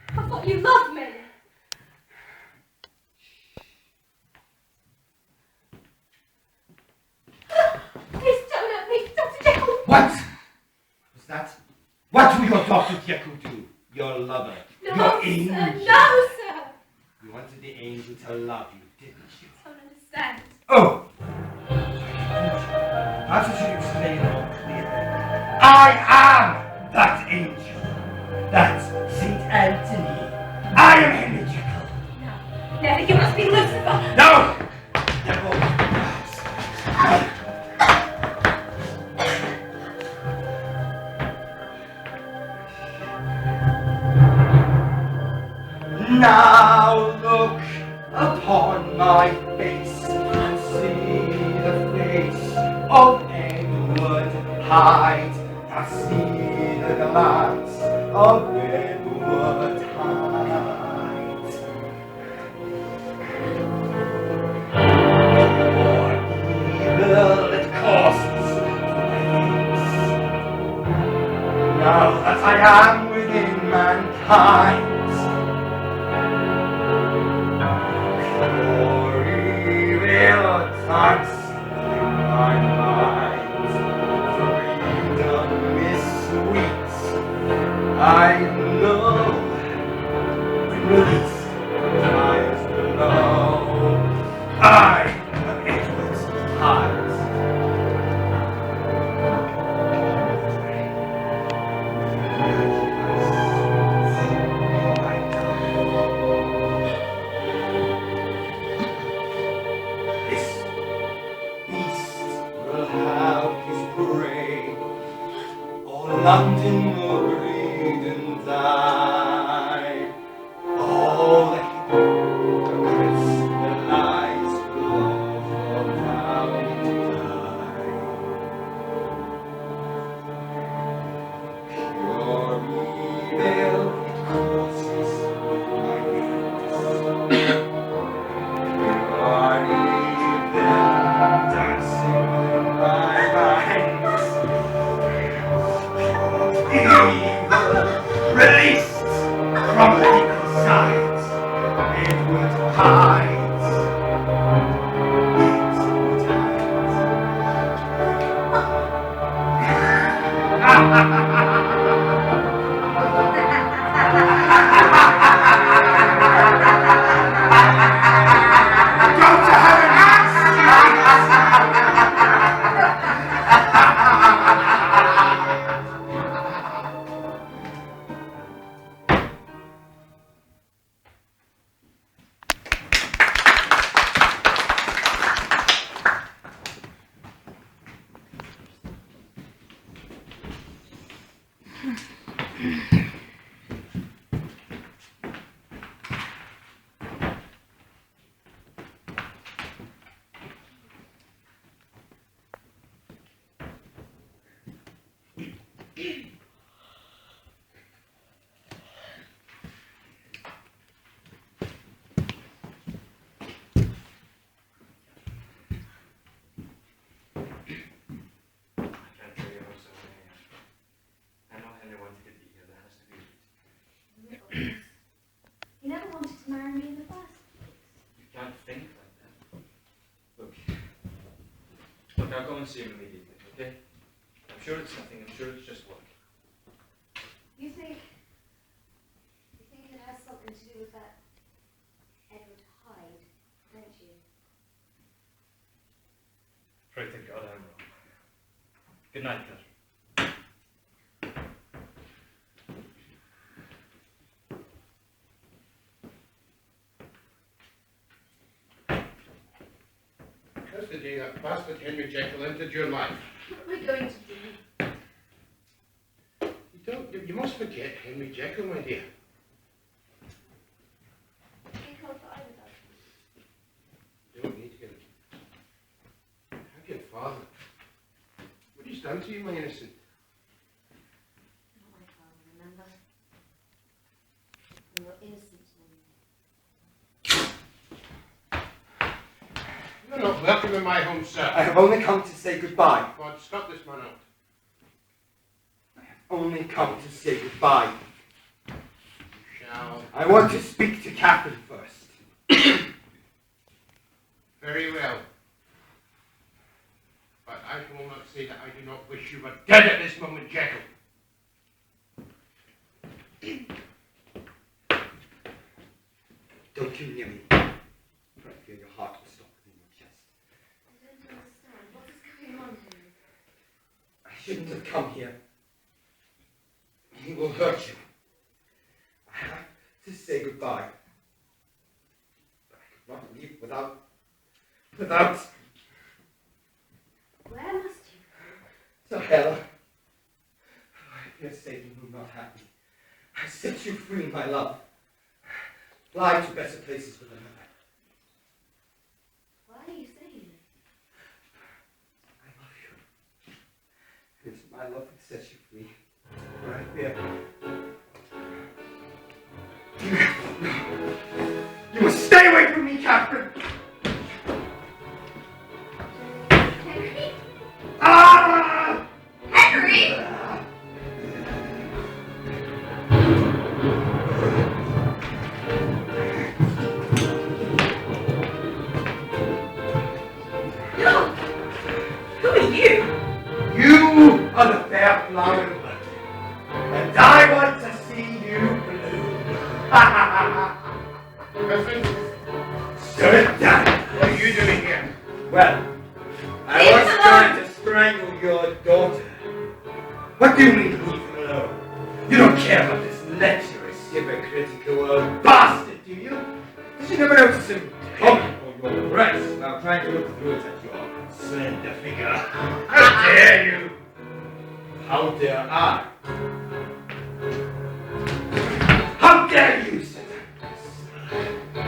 I thought you loved me. Please don't hurt me, Dr. Jekyll. What was that? What will your Dr. Jekyll do? Your lover. No, your sir. angel. No, sir. You wanted the angel to love you, didn't you? I don't understand. Oh! Perhaps I should explain more clearly. I am that angel. That's St. Anthony. I am Henry Jekyll. No, never. You must be Lucifer. No! Devil. Now look upon my face and see the face of Edward Hyde. Now see the glance of Edward Hyde. For evil it causes place. Now that I am within mankind, thoughts in my mind. Freedom is sweet, I know. When released from times below, I am Edward's heart. London will breed and die. All the hypocrites, the lies will all fall down to die. Pure evil, it causes my weakness. Pure evil, dancing in my mind. Released from the evil sides, Edward Hyde. Don't you have an answer? You never wanted to marry me in the first place. You can't think like that. Look, I'll go and see him immediately, okay? I'm sure it's nothing. I'm sure it's just work. You think it has something to do with that Edward Hyde, don't you? Pray to God I'm wrong. Good night, Catherine. How's the day that bastard Henry Jekyll entered your life? What are we going to do? You must forget Henry Jekyll, my dear. He can't die with us. You don't need to get it. Have your father. What he's done to you, my innocent? Not my father, remember? And you're innocent now. You're not welcome in my home, sir. I have only come to say goodbye. God, stop this man out. I only come to say goodbye. Shall. I want to speak to Captain first. Very well. But I will not say that I do not wish you were dead at this moment, Jekyll. Don't you near me, for I fear your heart will stop within your chest. I don't understand. What is going on here? I shouldn't have come here. He will hurt you. I have to say goodbye. But I could not leave without... Where must you So, Hela, I fear Satan will not have me. I set you free, my love. Fly to better places with another. go? Why are you saying this? I love you. It's my love that sets you free. For I fear... You must stay away from me, Captain! Henry? Ah! Henry! No! Who are you? You are the fair flower of blood, and I want to see you bloom. Sit down. What are you doing here? Well, I Leave was him going alone. to strangle your daughter. What do you mean leave him alone? You don't care about this lecherous, hypocritical old bastard, do you? Did you never notice him coming on your breast while trying to look through it at your slender figure? How dare you? How dare I? How dare you, Satan?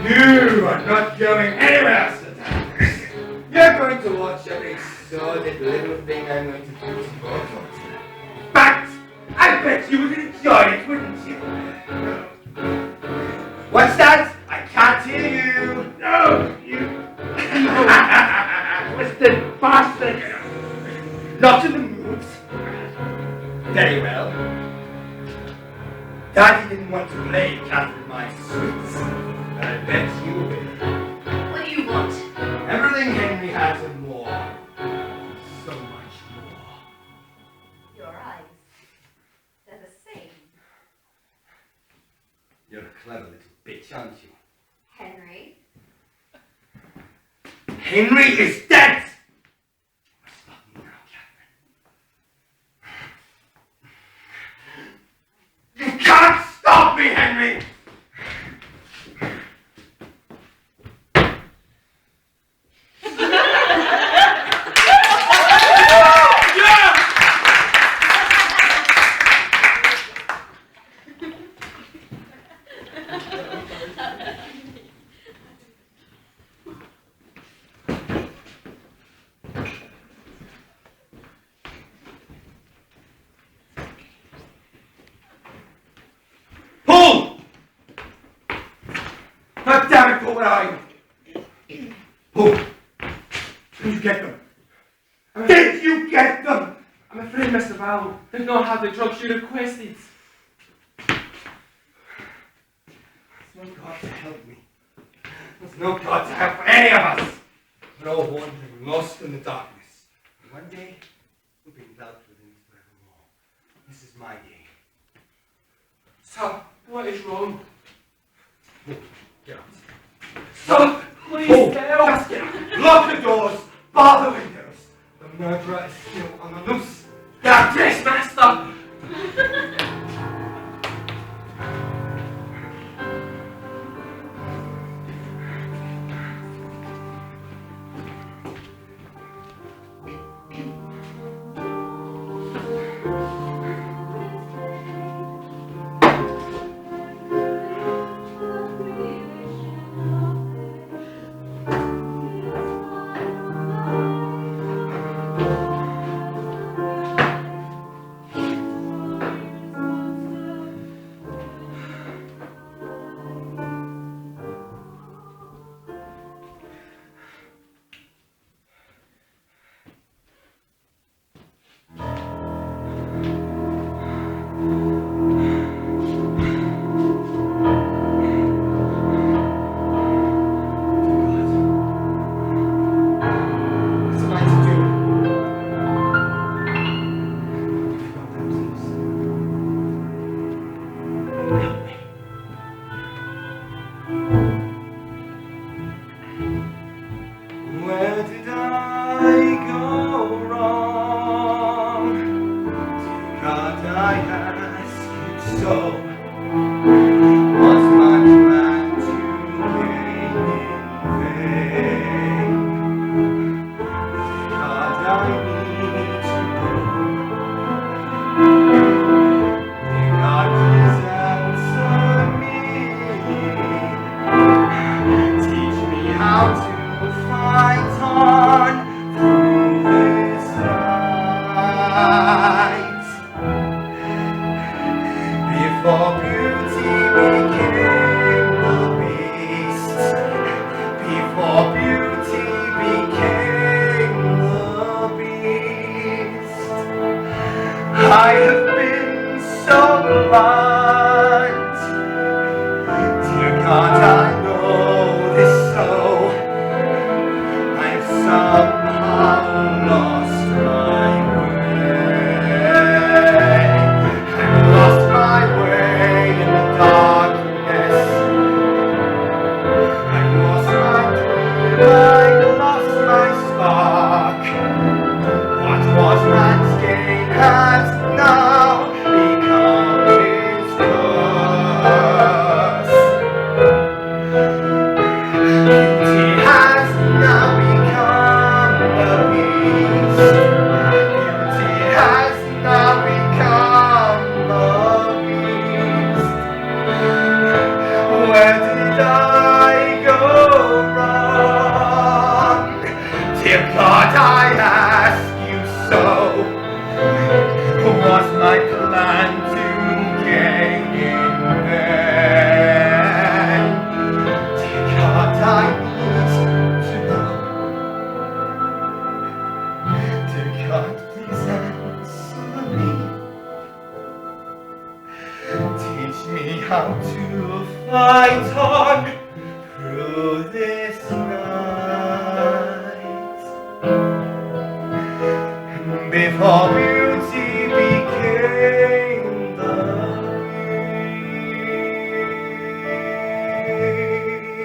You are not going anywhere, Satan. You're going to watch every sordid little thing I'm going to do to your daughter. In fact, I bet you would enjoy it, wouldn't you? What's that? I can't hear you. No, you evil, twisted bastard. Not in the mood. Very well. Daddy didn't want to play Catherine my sweets. I bet you will. What do you want? Everything Henry has and more. So much more. Your eyes. They're the same. You're a clever little bitch, aren't you? Henry? Henry is dead! Stop me now, Catherine. You can't stop me, Henry! Pull! God damn it, Paul, where are you? Paul, did you get them? Did you get them? I'm afraid, Mr. Val, they've not had the drugs you requested. There's no God to help me. There's no God to help any of us. We're all wandering, lost in the darkness. And one day, we'll be enveloped within it forevermore. This is my day. Sir, what is wrong? Get out. Stop! Please Oh, tell! just get out. Lock the doors. Bar the windows. The murderer is still on the loose. That's Yes, it! master! night. Before beauty became the beast. Before beauty became the beast. I have been so blind. Dear God, I know this so. I've somehow lost my way. I've lost my way in the darkness. I've lost my dream, I've lost my spark. What was man's gain has now become his curse. Beauty has now become the beast. Beauty has now become the beast. Where did I go wrong? Dear God, I ask you so. Was my plan to gain in vain? Dear God, I need to know. Dear God, please answer me. Teach me how to fight on through this night. Before beauty became the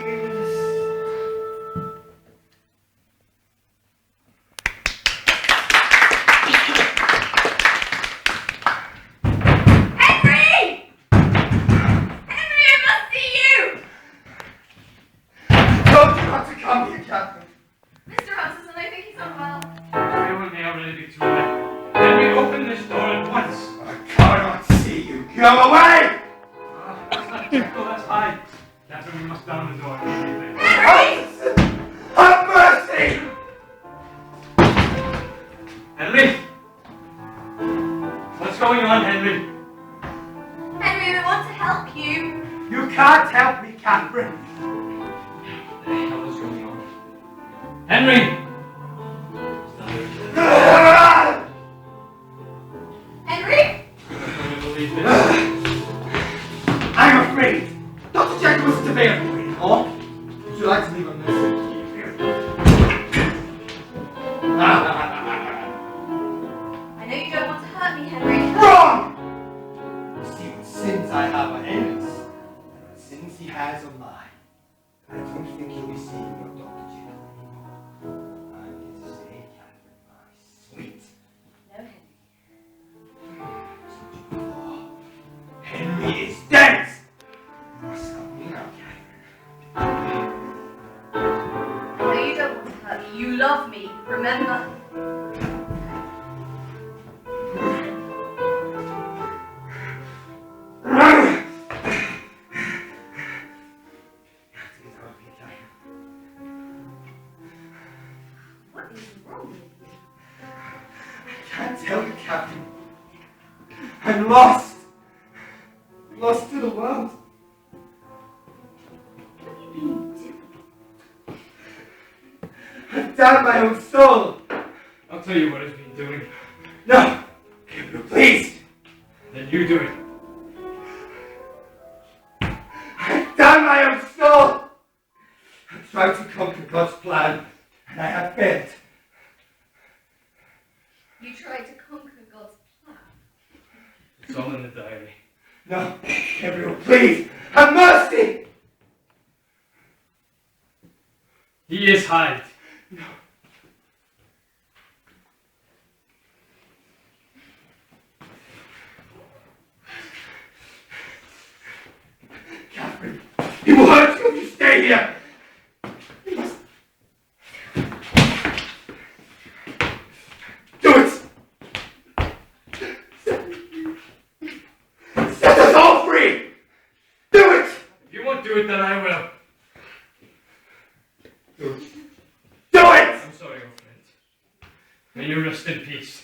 beast. Henry! Henry, I must see you! Told you not to come here, Catherine. Mr. Hutchison, I think he's unwell. Bear with me, I really be through it. Let me open this door at once. I cannot see you. Go away! That's not Jekyll, that's Hyde. Catherine, we must down the door immediately. Henry! Have mercy! Henry! What's going on, Henry? Henry, we want to help you. You can't help me, Catherine. What the hell is going on? Henry! Henry? I'm not going to believe this. I'm afraid. Dr. Jekyll isn't available anymore. Would you like to leave a message? I know you don't want to hurt me, Henry. Wrong! You see what sins I have on his, and what sins he has on mine. I don't think he'll be seeing your Dr. Jekyll anymore. I'm here to stay, Catherine, my sweet. No, Henry. Henry is dead! You must help me now, Catherine. I know you don't want to hurt me. You love me, remember? What is wrong with you? I can't tell you, Captain. I'm lost. Lost to the world. What have you been doing? I've damned my own soul. I'll tell you what it's been doing. No, Gabriel, please. Then you do it. I've damned my own soul. I've tried to conquer God's plan, and I have failed. You tried to conquer God's plan. It's all in the diary. No, Gabriel, please, have mercy. He is Hyde. No. Catherine, he will hurt you if you stay here. You must do it. Set us all free. Do it. If you won't do it, then I will. Do it. Do it. I'm sorry, old friend. May you rest in peace.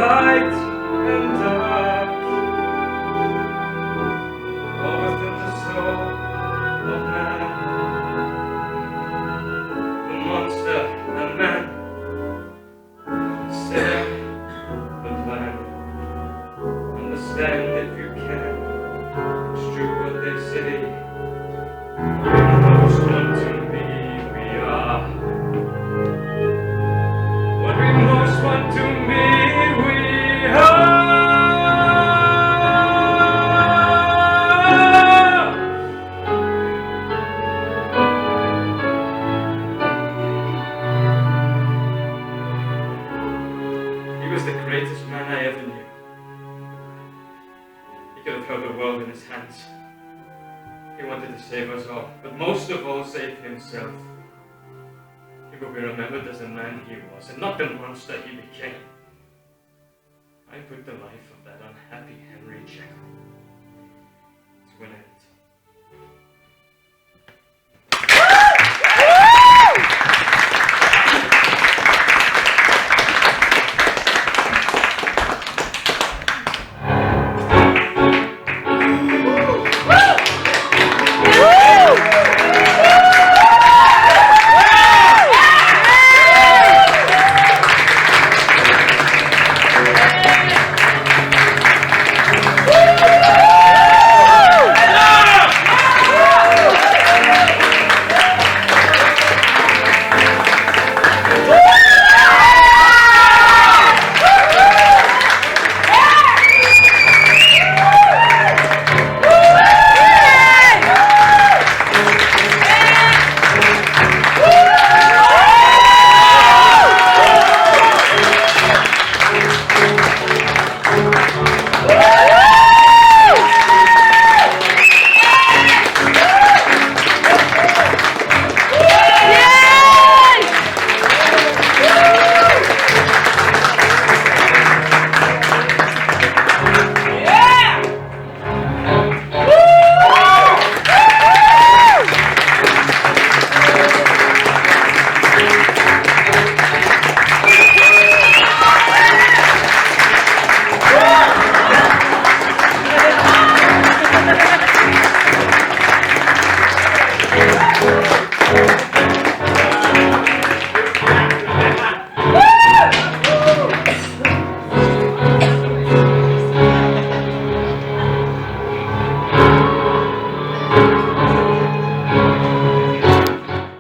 light and dark, all within the soul of man. The monster, the man, the sinner, the plan. Understand if you can, it's true what they say. Most want to be, we are. What we most want to be, we are. He was the greatest man I ever knew. He could have held the world in his hands. He wanted to save us all, but most of all save himself. He will be remembered as the man he was, and not the monster he became. I put the life of that unhappy Henry Jekyll to an end.